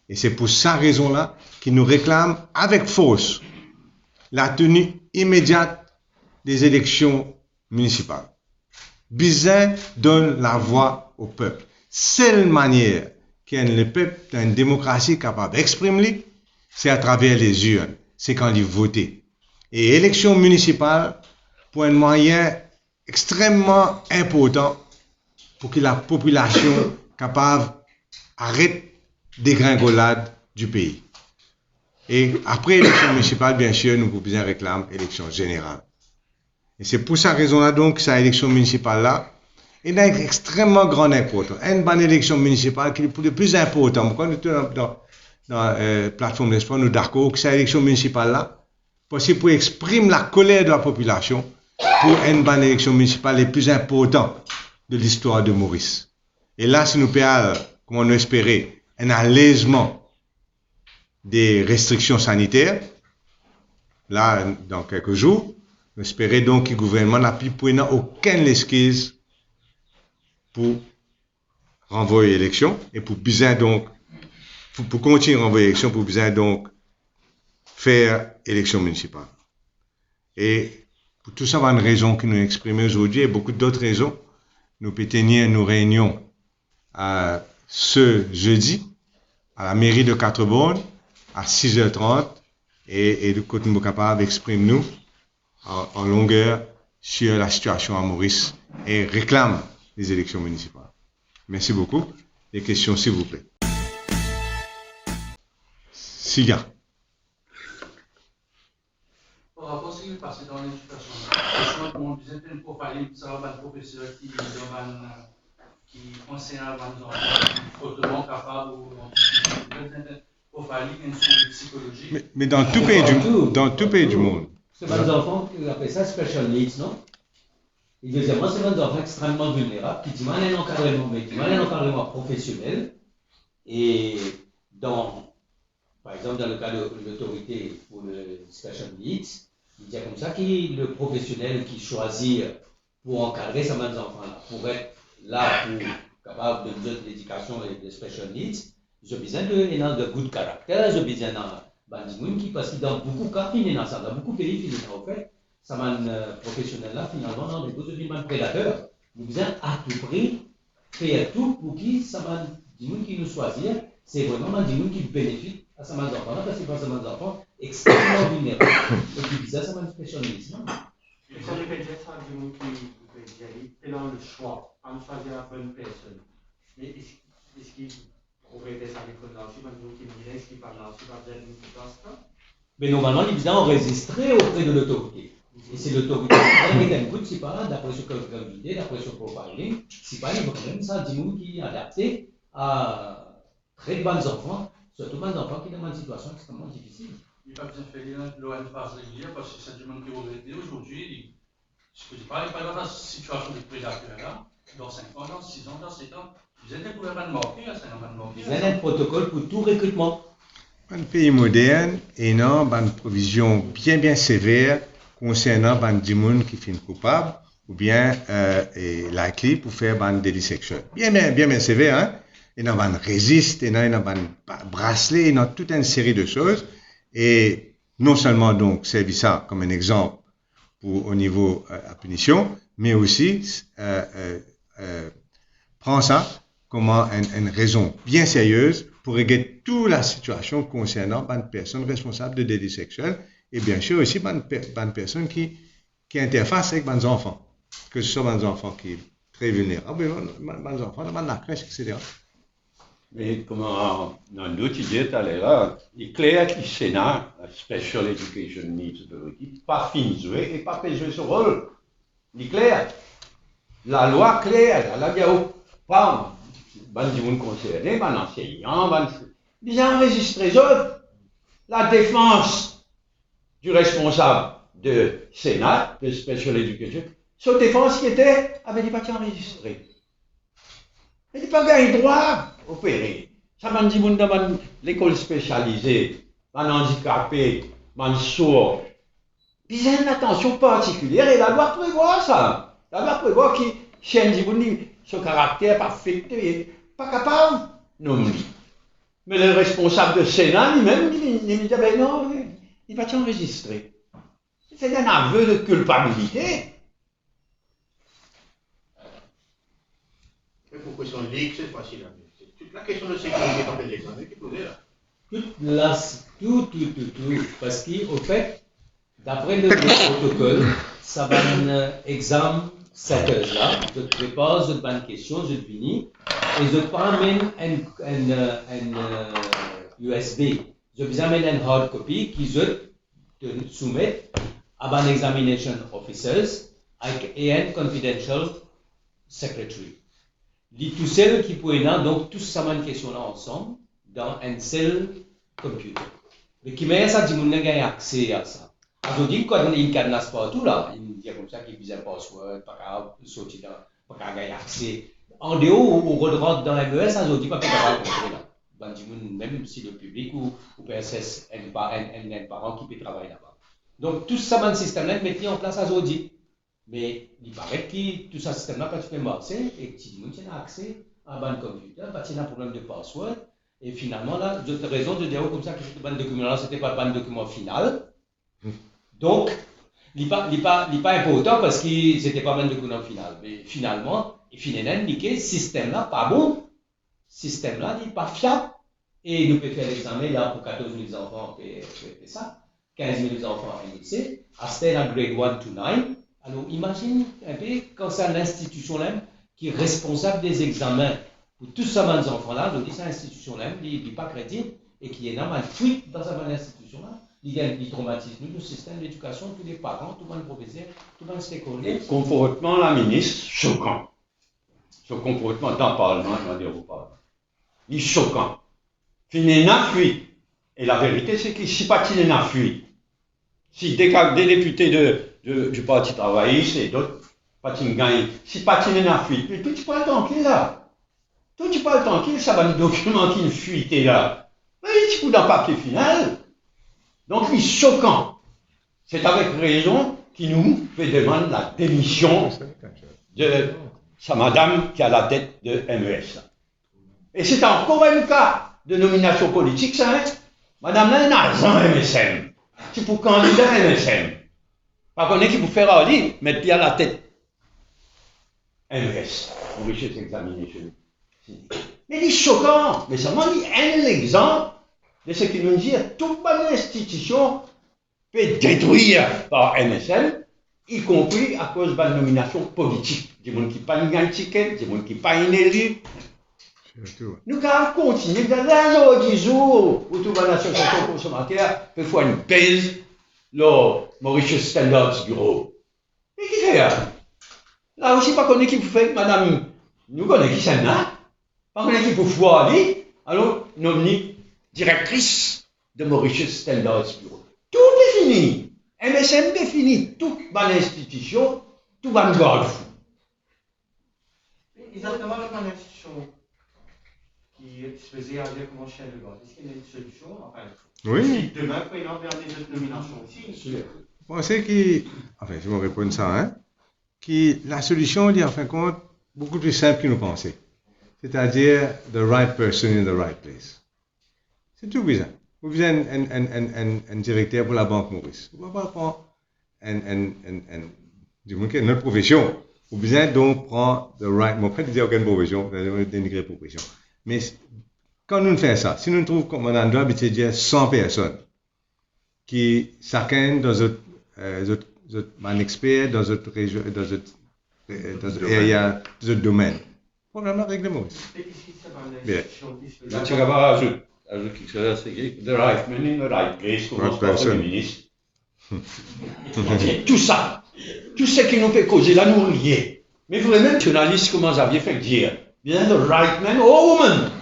Et c'est pour cette raison-là qu'ils nous réclament avec force la tenue immédiate des élections municipales. Bizet donne la voix au peuple. Seule manière qu'il y ait le peuple d'une démocratie capable d'exprimer, c'est à travers les urnes. C'est quand il vote. Et élection municipale, pour un moyen extrêmement important pour que la population capable arrête dégringolade du pays. Et après l'élection municipale, bien sûr, nous pouvons réclamer l'élection générale. Et c'est pour cette raison-là, donc, cette élection municipale-là, elle a une extrêmement grande importance. Une bonne élection municipale qui est pour le plus important. Quand nous sommes dans la plateforme d'espoir, nous sommes d'accord que cette élection municipale-là, possible pour exprimer la colère de la population pour une bonne élection municipale les plus importante de l'histoire de Maurice. Et là, si nous payons, comme on espérait, un allègement des restrictions sanitaires, là, dans quelques jours, nous espérons donc que le gouvernement n'a plus pris aucune excuse pour renvoyer l'élection et pour bien donc, pour continuer à renvoyer l'élection, pour bien donc faire élection municipale. Et pour tout ça, il y a une raison que nous exprimons aujourd'hui et beaucoup d'autres raisons. Nous peut tenir nos réunions ce jeudi à la mairie de Quatre-Bornes à 6h30 et du côté nous sommes capables d'exprimer nous en longueur sur la situation à Maurice et réclame les élections municipales. Merci beaucoup. Des questions, s'il vous plaît. Siga. Par rapport à ce qui est passé dans l'éducation, comme on disait, il faut parler de un professeur qui enseigne à des enfants autrement capables ou pour parler d'une psychologie. Mais dans tout pays du monde. C'est des enfants qui appellent ça special needs, non? Et deuxièmement, c'est des enfants extrêmement vulnérables qui demandent un encadrement professionnel. Et par exemple, dans le cas de l'autorité pour le special needs, il dit comme ça que le professionnel qui choisit pour encadrer ces enfants-là, pour être là, pour capable de nous donner l'éducation et les special needs, ils ont besoin de good caractère, ils ont besoin de qui, parce que dans beaucoup de cas, dans beaucoup de pays, en fait, ça professionnel-là, finalement, dans les besoins d'un prédateur, nous besoin à tout prix faire tout pour qui ça qui nous choisir, c'est vraiment des gens qui bénéficient à ces enfants-là, parce que c'est des enfants extrêmement vulnérables. Et puis, ça m'a spécialisé. Et ça veut dire ça, des gens qui ont le choix, à choisir la bonne personne. Mais est-ce qu'il pourrait être avec le là-dessus, des gens qui me disent qu'ils parlent là-dessus, pas bien une ça? Mais normalement, ils sont enregistrés auprès de l'autorité. Et c'est l'autorité qui a un coup de c'est pas d'après ce que vous avez dit, d'après ce profiling, c'est pas une problème, ça, des gens qui sont adaptés à très bonnes enfants, surtout bonnes enfants qui sont dans une situation extrêmement difficile. Il n'a pas bien fait l'ON phase régulière parce que c'est du monde qui est regretté aujourd'hui. Je ne pas dans la situation de prédateur là, dans 5 ans, dans 6 ans, dans 7 ans. Vous êtes découvert pas de manquer, c'est normal de manquer. Vous avez un protocole pour tout recrutement. Un pays moderne, et non, une provision bien sévère concernant des gens qui sont coupables ou bien la clé pour faire des délits sexuels. Bien sévère, hein? Et dans un résiste, et dans un bracelet, et dans toute une série de choses. Et non seulement donc servir ça comme un exemple au niveau à punition, mais aussi prendre ça comme une raison bien sérieuse pour régler toute la situation concernant une personne responsable de délits sexuels et bien sûr aussi une personne qui interface avec des enfants, que ce soit des enfants qui sont très vulnérables, des enfants dans la crèche, etc. Mais comment Nando, tu disais tout à l'heure, il est clair que le Sénat, la Special Education Needs Authority, pas fini jouer et pas fait jouer ce rôle. Il est clair. La loi claire, la loi pas du monde concerné, ban enseignant, ils ont enregistré autres. La défense du responsable de Sénat, de Special Education, cette défense qui était, avait dit pas enregistré. Il n'a pas gagné droit opérer. Ça m'a dit, dans l'école spécialisée, un handicapé, un sourd. Ils ont une attention particulière et la loi prévoit ça. La loi prévoit qu'il son caractère pas affecté, pas capable. Non, mais le responsable de Sénat lui-même, il me dit, ben non, il va t'enregistrer. C'est un aveu de culpabilité. Mais pourquoi son ligue, c'est facile à dire. C'est toute la question de sécurité dans les examens qui est posée là. Tout. Parce qu'au fait, d'après le protocole, ça va un examen cette heure-là, je te prépare, je te donne une question, je te finis, et je te amène un USB. Je vous amène une hard copy qui je te soumet à un examination officers et un confidential secretary. Les tous ceux qui pourraient donc tous ça une question là ensemble dans un seul computer. Mais qui met ça, dit mon n'a accès à ça. Alors dit quand il cadenasse partout là, il dit comme ça qu'il vise un password, pas capable de sortir dans, pas capable accès. En dehors ou rentre dans MES, ça dit pas capable de contrôler là. Ben dit même si le public ou PSS un parent qui peut travailler là-bas. Donc tout ça un système là mettre en place à Zodi. Mais il paraît que tout ça système là quand tu fais marcher et que tu as accès à un computer, tu as un problème de password et finalement là, tu as raison de dire comme ça que ce document là c'était pas un document final. Donc, il n'est pas important parce que c'était pas un document final. Mais finalement, il finit indiqué ce système là pas bon. Ce système là n'est pas fiable. Et nous pouvons faire l'examen là pour 14 000 enfants, c'est ça. 15 000 enfants à lycée. À ce grade 1 to 9. Alors, imagine un peu quand c'est l'institution là qui est responsable des examens pour tous ces enfants là, donc cette institution là, il n'est pas crédible et qui est normal fuite dans cette institution là. Il traumatise nous, le système d'éducation, tous les parents, tout le monde professeur, tout le monde stakeholder. Le comportement de la ministre, choquant. Son comportement dans le Parlement, je vais dire au Parlement. Il est choquant. Il n'a fuite. Et la vérité, c'est qu'il si pas qu'il n'a fuite. Si des députés du Parti travailliste et d'autres, pas qu'il gagne, si pas qu'il n'a fuite, mais tout tu parles tranquille là. Tout tu parles tranquille, ça va nous documenter une fuite là. Mais tu peux dans le papier final. Donc, il est choquant. C'est avec raison qu'il nous fait demander la démission de sa madame qui a la tête de MES. Et c'est encore un cas de nomination politique, ça, hein? Madame là, n'a rien MSM. C'est pour candidat MSM. Par contre, qui vous faire aller, mettre à la tête MES. On va essayer d'examiner chez nous. Mais il est choquant. Mais ça m'a dit un exemple de ce qui nous dit toute bonne institution peut détruire par MSM, y compris à cause de la nomination politique. Des gens qui n'ont pas un ticket, des gens qui n'ont pas un élu. Nous allons continuer dans un 10 jours où toute l'association consommateur peut faire une baisse le Mauritius Standards Bureau. Et qui fait ça? Là aussi, pas qu'on est qui fait, madame, nous connaissons qui c'est là, pas qu'on est qui peut voir aller, alors nominer directrice de Mauritius Standards Bureau. Tout est fini. MSM définit toute bonne institution, tout bon garde-fou. Exactement avec une institution qui est disposée à dire comment chien de garde. Est-ce qu'il y a une solution? Enfin, Oui. si demain, il y a des autres nominations aussi. Bon, c'est qui, enfin, je me réponds ça, hein, qui, la solution, est en fin de compte, beaucoup plus simple que nous pensons. C'est-à-dire, the right person in the right place. C'est tout bizarre. Vous avez un directeur pour la Banque Maurice. Vous ne pouvez pas prendre notre profession. Vous avez donc prendre the right, mon frère disait aucune profession, vous avez dénigré profession. Mais quand nous faisons ça, si nous trouvons qu'on doit habiter dire 100 personnes, qui chacun dans un expert dans notre région, dans notre area, dans notre domaine. Problème réglé, Maurice. Et qu'est-ce qui se passe Bien. Là, tu vas pas ajouter quelque chose, c'est que the right man in the right place, commence par le ministre. Tout ça, tout ce qui nous fait causer la nourriture. Mais vraiment, les journalistes commencent à bien faire dire, bien the right man or woman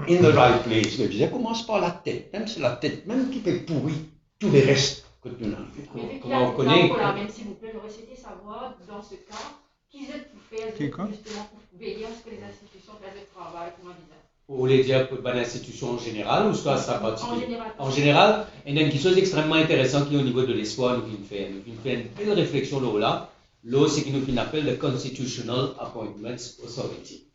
in the right place. Mais ça commence par la tête, même c'est la tête même qui fait pourrir tous les restes que tu as. Comment on connaît Même s'il vous plaît, j'aurais souhaité savoir, dans ce cas, qui êtes pour faire justement pour veiller à ce que les institutions fassent le travail pour un visa. Vous voulez dire pour l'institution en général ou ce que ça particulier? En général. En général, il y a une chose extrêmement intéressante qui est au niveau de l'espoir, nous fait une belle réflexion là. Là, c'est qu'il nous appelle le Constitutional Appointments Authority.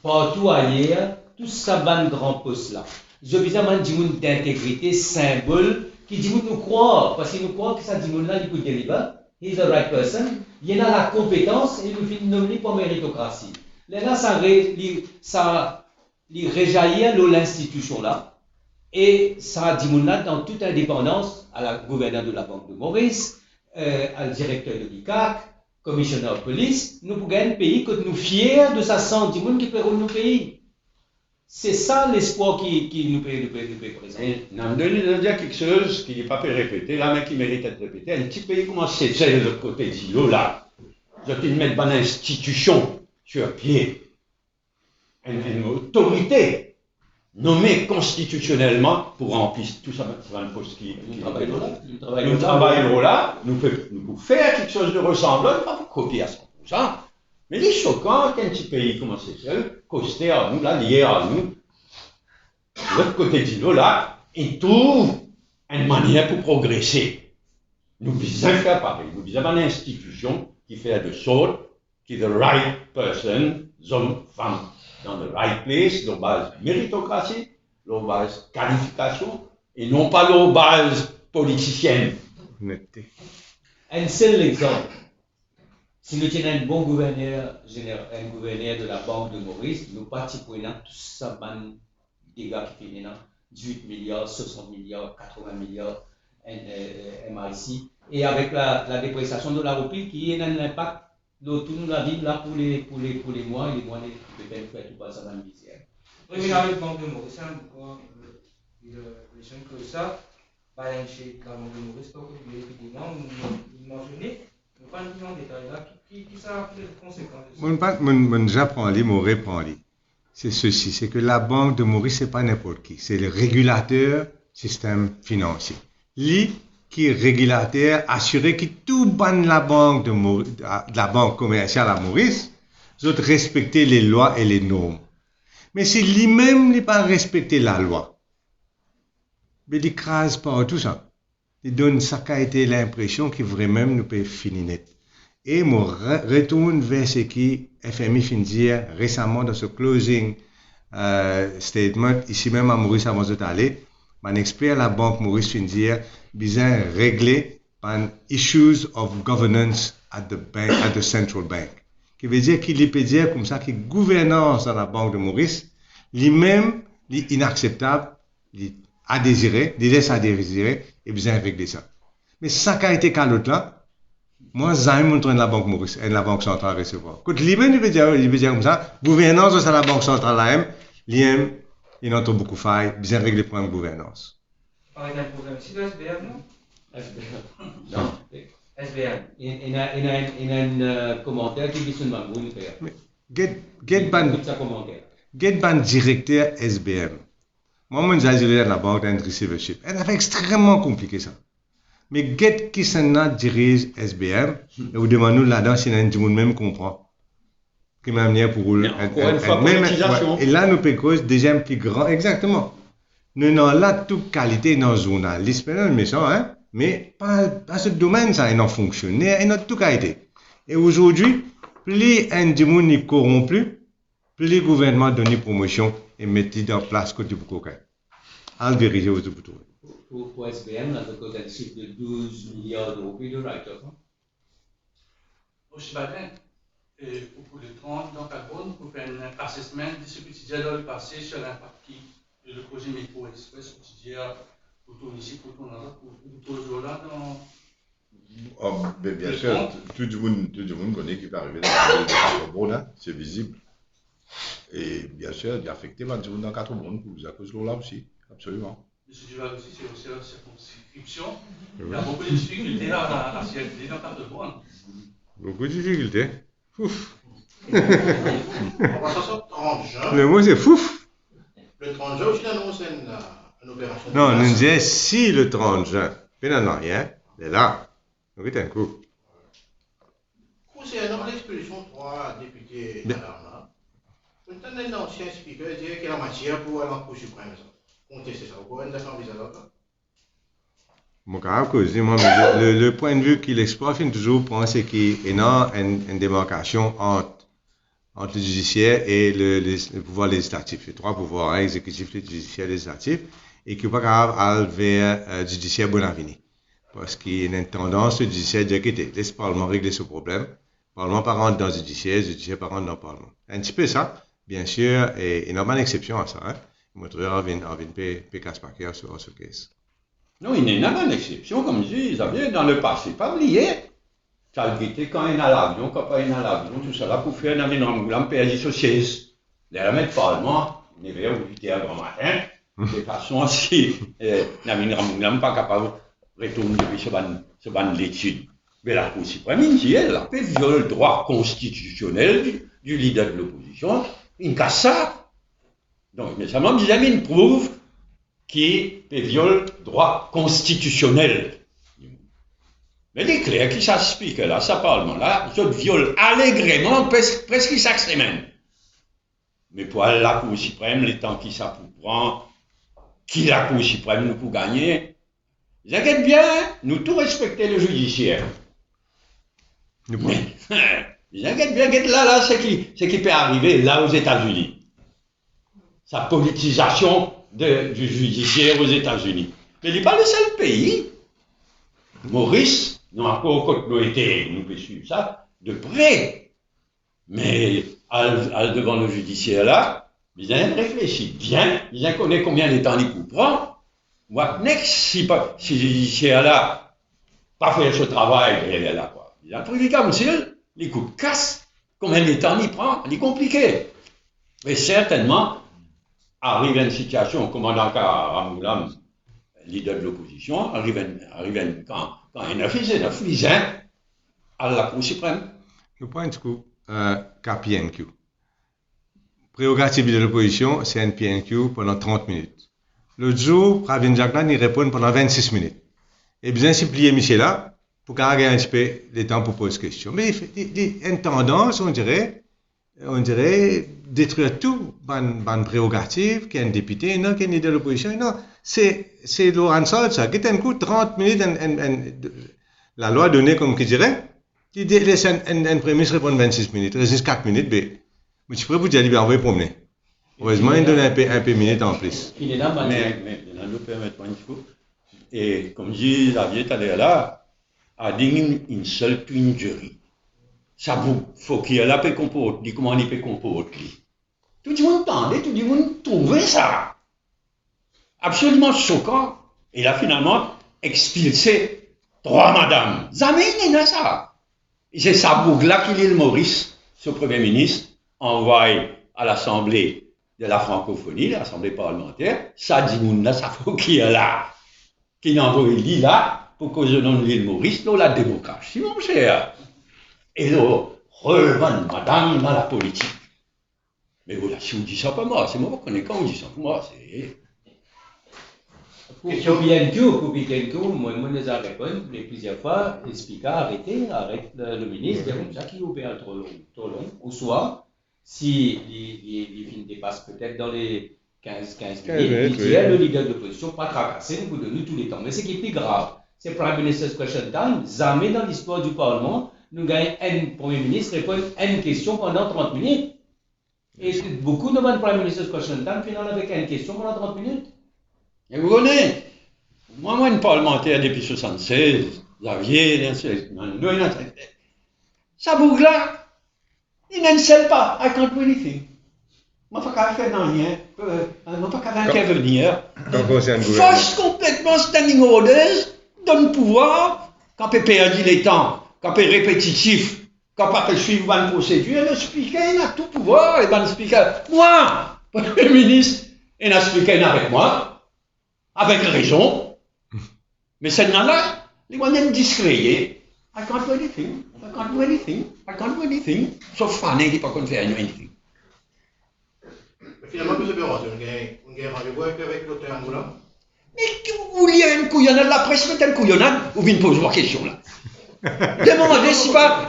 Partout ailleurs, tout ça va de grand poste là. Je veux dire, d'intégrité, symbole, qui dit nous croire, parce qu'il nous croit que ça dit là, il peut deliver, he's the right person, il y a la compétence et il nous fait nommer pour méritocratie. Là, ça réjaillit l'institution là, et ça dit là dans toute indépendance à la gouverneur de la Banque de Maurice, à le directeur de l'ICAC, commissionnaire de police, nous pouvons gagner un pays que nous fiers de sa santé, qui peut nos pays. C'est ça l'espoir qui nous peut présenter. Nous allons dire quelque chose qui n'est pas fait répéter, là, mais qui mérite d'être répété. Un petit pays comme c'est de l'autre côté d'îlot, là. Je vais mettre une institution sur pied, une autorité nommée constitutionnellement pour remplir tout ça, un poste qui travaille là, nous pouvons faire quelque chose de ressemblant, pas pour copier à ça. Mais les choquants, qu'un petit pays comme c'est seul, costé à nous, là, lié à nous, de l'autre côté d'îlot, là, ils trouvent une manière pour progresser. Nous visons faire pareil, nous visons une institution qui fait de sorte que the right person, homme, femme, dans the right place, leur base méritocratie, leur base qualification, et non pas leur base politicienne. Un seul exemple. Si nous tenons un bon gouverneur, un gouverneur de la Banque de Maurice, nous partis pour tout ça, des gars qui finissent 18 milliards, 60 milliards, 80 milliards MIC, et avec la dépréciation de la roupie qui a un impact de toute la vie là pour les mois et les mois qui peuvent faire tout ça dans le visière. Oui, mais avec la Banque de Maurice, il que ça, chez la Banque de Maurice, pas que évidemment, nous mentionner. Pas de détail là, qui ça a les conséquences? Mon j'apprends les, mon reprend les. C'est ceci, c'est que la Banque de Maurice, c'est pas n'importe qui, c'est le régulateur système financier. Lui qui est régulateur, assuré que tout ban la banque de la banque commerciale à Maurice, doit respecter les lois et les normes. Mais si lui-même n'est pas respecté la loi, il écrase pas tout ça. Il donne ça qu'a été l'impression que vraiment nous peut finir net. Et moi retourne vers ce qui FMI fin dire récemment dans ce closing statement ici même à Maurice avant de aller, mon expert la banque Maurice fin dire besoin régler par issues of governance at the central bank. Qui veut dire qu'il peut dire comme ça que gouvernance dans la banque de Maurice, lui-même, est inacceptable, à désirer, laisse à désirer, et besoin régler ça. Mais ça qui a été qu'à l'autre là, moi, j'ai montré la banque Maurice, et la banque centrale recevoir. Quand lui-même, il veut dire comme ça, gouvernance de la banque centrale là, il a beaucoup de failles, besoin régler le problème de gouvernance. Avec un problème ici de SBM, non? SBM. Non. SBM. Il y a un commentaire qui dit sur le Mamboul. Get ban directeur SBM. Moi, j'ai géré la banque d'un receivership. Elle a fait extrêmement compliqué ça. Mais get qui s'en dirige SBM, et vous demandez là-dedans si tout le monde même comprend. Qui m'a amené pour vous. Et là, nous pécons déjà un plus grand. Exactement. Nous avons là toute qualité dans le journaliste, mais méchant, hein? Mais pas ce domaine, ça, il a fonctionné, il a toute qualité. Et aujourd'hui, plus un monde est corrompu, plus les gouvernements donnent promotion et mettent en place côté pour coquin. À vérifier aux autres. Pour SBM, là, c'est un chiffre de 12 milliards d'euros de write-off. Au Chibatin, pour les 30 dans carbone, pour faire un assessment de ce quotidien dans le passé sur l'impact de le projet Métro Express quotidien pour tourner ici, pour tourner là, pour toujours là dans. Oh, bien sûr, tout le monde connaît qui peut arriver dans le carbone, hein, c'est visible. Et bien sûr, d'affecter dans 4 mondes à cause de là aussi. Absolument. M. Duval aussi, c'est aussi la circonscription. Il y a beaucoup de difficultés là à circuler dans 4 mondes. Beaucoup de difficultés. Fouf. On va s'en sortir 30 juin. Le mot c'est fouf. Le 30 juin aussi, on annonce une opération. Non, nous disons si le 30 juin, mais non, rien, il est là. Donc, c'est un coup. Concernant l'expulsion de 3 députés d'Alarma, un ancien speaker dit qu'il y a la matière pour aller en Cour suprême. Contester ça. Vous pouvez faire envisager ça? Mon cas, le point de vue qu'il exprime, il toujours penser qu'il y a une démarcation entre le judiciaire et le pouvoir législatif. Les 3 pouvoirs, exécutif, judiciaire, législatif, et qu'il n'est pas capable d'aller vers le judiciaire bon avenir. Parce qu'il y a une tendance, le judiciaire de dire qu'il laisse le Parlement régler ce problème. Le Parlement pas rentre dans le judiciaire pas rentre dans le Parlement. Un petit peu ça, bien sûr, et il n'y a pas d'exception à ça. Hein. Il montrerait un casse-paquet sur ce cas. Non, il n'y a pas d'exception, comme je dis, Xavier, dans le passé, pas oublié. Ça a été quand il y a l'avion, quand pas il y a l'avion, tout ça là pour faire un aménagement, un pays social. Les remettre Parlement, il y avait 8 heures grand matin, de façon à ce que n'a pas capable de retourner depuis ce ban d'études. Mais la Cour suprême, elle a fait violer le droit constitutionnel du leader de l'opposition. Il casse ça. Donc, mais ça m'a dit, il prouve qu'il viole le droit constitutionnel. Mais il est clair qu'il s'explique là, ce Parlement-là, il viole allègrement presque chaque semaine. Mais pour aller à la Cour suprême, les temps qui ça prend, qui la Cour suprême nous pour gagner, vous inquiétez bien, nous tout respecter le judiciaire. Mais, vous inquiétez bien, là, c'est qui peut arriver là aux États-Unis. Sa politisation du judiciaire aux États-Unis. Mais il n'est pas le seul pays. Maurice, nous encore quand nous étions, nous pouvons suivre ça de près. Mais devant le judiciaire là, ils ont réfléchi bien, ils ont connu combien de temps il prend. Moi, si le judiciaire là, pas faire ce travail, il est là quoi. Il a trouvé comme si les coups de casse, combien de temps il prend, il est compliqué. Mais certainement, arrive une situation, comme dans le cas Ramoulam, leader de l'opposition, arrive quand il a fait un flisin à la Cour suprême. Le point du coup, KPNQ. Prérogative de l'opposition, c'est un PNQ pendant 30 minutes. L'autre jour, Pravin Jaglan, il répond pendant 26 minutes. Et bien, c'est plié Michel là, pour qu'il ait un petit peu de temps pour poser question. Mais il y a une tendance, on dirait, détruire tout, ban prérogative, qu'il y a un député, non, qu'il y a de l'opposition, non. C'est Laurent Saud, ça, qui est un coup 30 minutes, la loi donnée, comme qui dirait, qui laisse un premier ministre répondre 26 minutes, reste 4 minutes, mais tu pourrais vous dire, il va envoyer promener. Heureusement, il donne un peu de minutes en plus. Mais nous permettons une fois. Et comme dit Xavier tout à l'heure là, à dire une seule jury. Ça vous faut qu'il y ait la paix comporte, dit comment il peut comporter. Tout le monde entendait, tout le monde trouvait ça absolument choquant. Et là, finalement, expulsé 3 madames. Jamais il n'y a ça. Et c'est ça bougla qu'il est le Maurice, ce Premier ministre, envoyé à l'Assemblée de la francophonie, l'Assemblée parlementaire. Ça dit, ça faut qu'il y ait là, qu'il envoie lui là, pour que je donne l'île Maurice, là, la démocratie, mon cher. Et là, revendre madame dans la politique. Mais voilà, si vous dites ça pas moi, c'est moi qui connais quand vous dites ça pour moi, c'est. Pour PNQ, moi, je les ai répondu plusieurs fois, le speaker arrête le ministre, dit ça qui opère trop long, ou soit, si les films dépassent peut-être dans les 15 minutes, il dit le leader de l'opposition, pas tracasser, nous vous donnons tous les temps. Mais ce qui est plus grave, c'est Prime Minister's Question Time, jamais dans l'histoire du Parlement, nous gagnons un Premier ministre répond à une question pendant 30 minutes. Et beaucoup de Prime Minister's Question Time finissent avec une question pendant 30 minutes. Et vous connaissez, moi, une parlementaire depuis 76, Xavier, ça bouge là, il ne sait pas, I can't do anything. Moi, je ne peux pas faire rien, je ne peux pas intervenir. Force complètement standing orders, donne pouvoir, quand on perd les temps, quand on est répétitif, capable de suivre une procédure, le speaker il a tout pouvoir, et le speaker, moi, Premier ministre, il a speaker avec moi, avec raison, mais celle-là, les moyens discréés, I can't do anything, I can't do anything, I can't do anything, sauf Fanny qui ne peut pas faire anything. Mais finalement, vous avez raison, on a rendez-vous avec l'auteur Moulin. Mais vous vouliez une couillonnade, la presse met une couillonnade, vous venez poser vos questions là.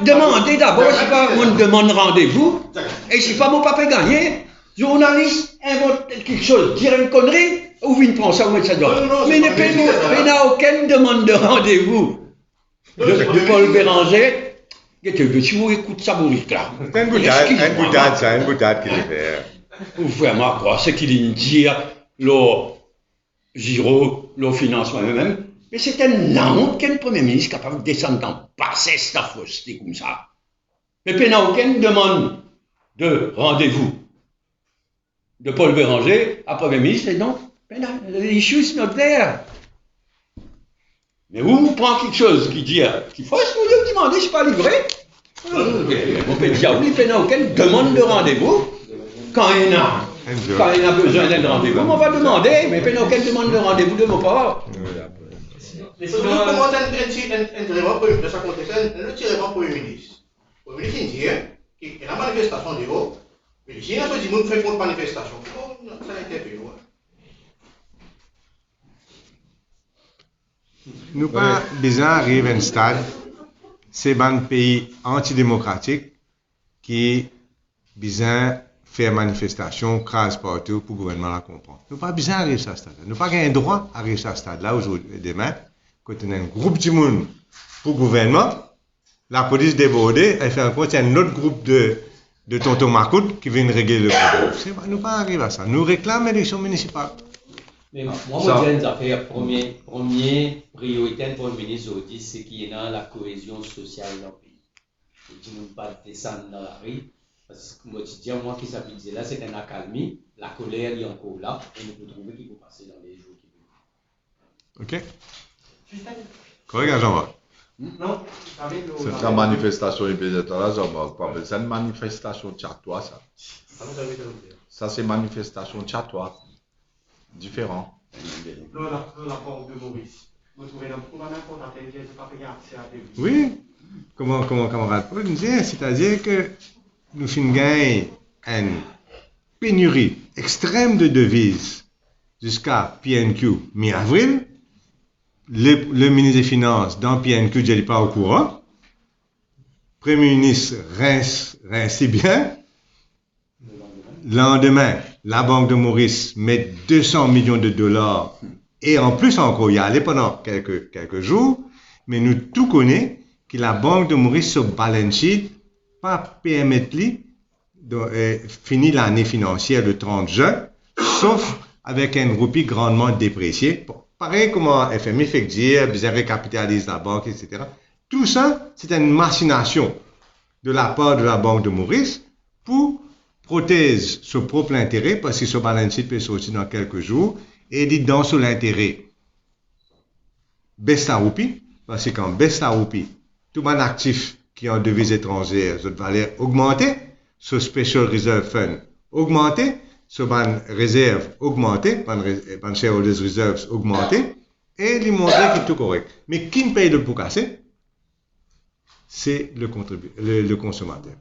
Demandez d'abord, c'est pas mon demande rendez-vous, et c'est pas mon papa gagné. Journaliste invente quelque chose, dire une connerie, ou venez prendre ça, ou mettre ça dedans. Mais il n'y a aucune demande de rendez-vous de Paul Béranger. Si vous écoutez ça, vous dites là. C'est une boutade qu'il fait. Vous vraiment quoi, c'est qu'il dit le Giraud, le financement même. Mais c'est une honte qu'un Premier ministre capable de descendre dans passer cette fausseté comme ça. Mais il n'y a aucune demande de rendez-vous de Paul Béranger à Premier ministre, et non, l'issue is not there. Mais vous prenez quelque chose qui dit qu'il faut vous demander, je ne suis pas livré. On peut dire oui, il n'y a aucune demande de rendez-vous. Quand il y a besoin d'un rendez-vous, on va demander, mais il n'y a aucune demande de rendez-vous de mon part. Mais si vous commandez un vraiment de sa contexte, le tirement Premier ministre. Le Premier ministre dit qu'il y a une manifestation de haut, mais si on dit nous faisons une manifestation, ça a été payé. Nous pas besoin d'arriver à un stade, c'est un pays antidémocratique qui besoin faire manifestation, crase partout pour le gouvernement la comprendre. Nous pas besoin d'arriver à ce stade. Nous pas un droit d'arriver à ce stade-là aujourd'hui et demain. Quand on a un groupe de monde pour le gouvernement, la police débordée, elle fait en compte, il y a un autre groupe de tonton Macoute qui vient régler le problème. Nous pas arriver à ça. Nous réclamons l'élection municipale. Mais moi, je dis affaire première priorité pour le ministre aujourd'hui, c'est qu'il y a la cohésion sociale dans le pays. Je ne dis pas descendre dans la rue, parce que moi qui s'habille là, c'est une accalmie, la colère est encore là, et nous pouvons trouver qu'il faut passer dans les jours qui viennent. Ok. Correct, Jean-Marc. Non, c'est la manifestation immédiatement, Jean-Marc. C'est une manifestation tchatois, ça. Ça, c'est manifestation tchatois. Différent. Le rapport de Maurice. Vous trouvez n'importe quel qui n'a pas payé accès à des Oui. Comment camarade Paul nous dit, c'est-à-dire que nous finissons une pénurie extrême de devises jusqu'à PNQ mi-avril. Le ministre des Finances dans PNQ n'est pas au courant. Le Premier ministre rince bien. Le lendemain, la Banque de Maurice met 200 millions de dollars et en plus encore, il y a allé pendant quelques jours, mais nous tout connaissons que la Banque de Maurice sur balance sheet pas permettre finir l'année financière le 30 juin, sauf avec un roupie grandement déprécié. Bon, pareil comment FMI fait dire, besoin récapitaliser la banque, etc. Tout ça, c'est une machination de la part de la Banque de Maurice pour protéger son propre intérêt, parce que ce balance sheet peut sortir dans quelques jours, et dit dans son intérêt, baisse la roupie, parce que quand baisse la roupie, tout mon actif qui est en devise étrangère, cette valeur augmentée, ce Special Reserve Fund augmenté, ce ban réserve augmenté, ban shareholders reserves augmenté, et lui montrer qu'il est tout correct. Mais qui ne paye le pot cassé? C'est le consommateur.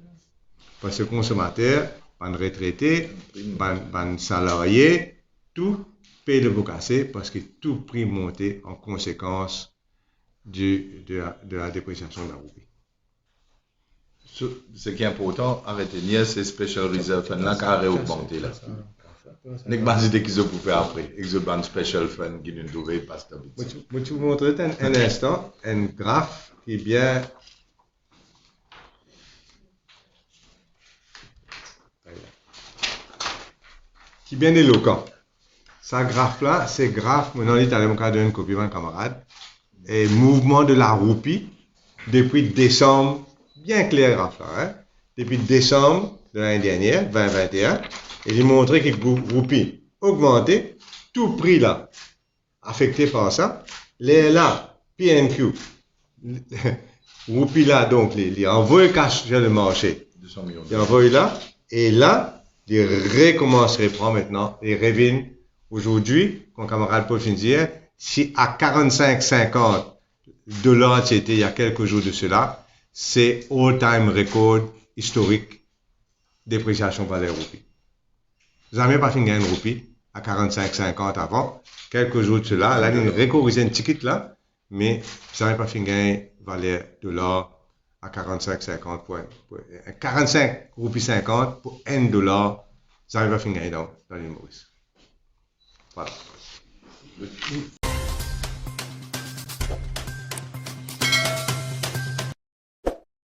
Parce que le consommateur, ban retraité, ban salarié, tout paye le pot cassé parce que tout prix monté en conséquence de la dépréciation de la roupie. Ce qui est important à retenir, c'est Special Reserve Fund là qui a augmenté là. N'est pas idée qu'ils ont fait après. Ils ont un Special Fund qui nous devait pas stabiliser. Je vais vous montrer un instant un graphe qui est bien. Qui est bien éloquent. Ce graphe-là, c'est graphe, maintenant, il est allé me donner une copie, mon camarade, et mouvement de la roupie depuis décembre, bien clair graphe là, hein? Depuis décembre de l'année dernière, 2021, et il montrait que la roupie augmenté, tout prix là, affecté par ça, les là, PNQ, roupies là, donc, les envois cash sur le marché. 200 millions. Les envois là, et là, ils recommencent à prendre maintenant, les reviennent aujourd'hui, mon camarade Paul vient de dire, si à 45-50 $, c'était il y a quelques jours de cela, c'est all-time record historique dépréciation par les roupies. Vous n'avez pas fini une roupie à 45-50 avant. Quelques jours de cela, là, nous récorrisons une ticket là, mais vous n'avez pas fini une valeur $, à 45-50 pour 45 roupies 50 pour $1, vous n'avez pas fini dans l'île Maurice. Voilà.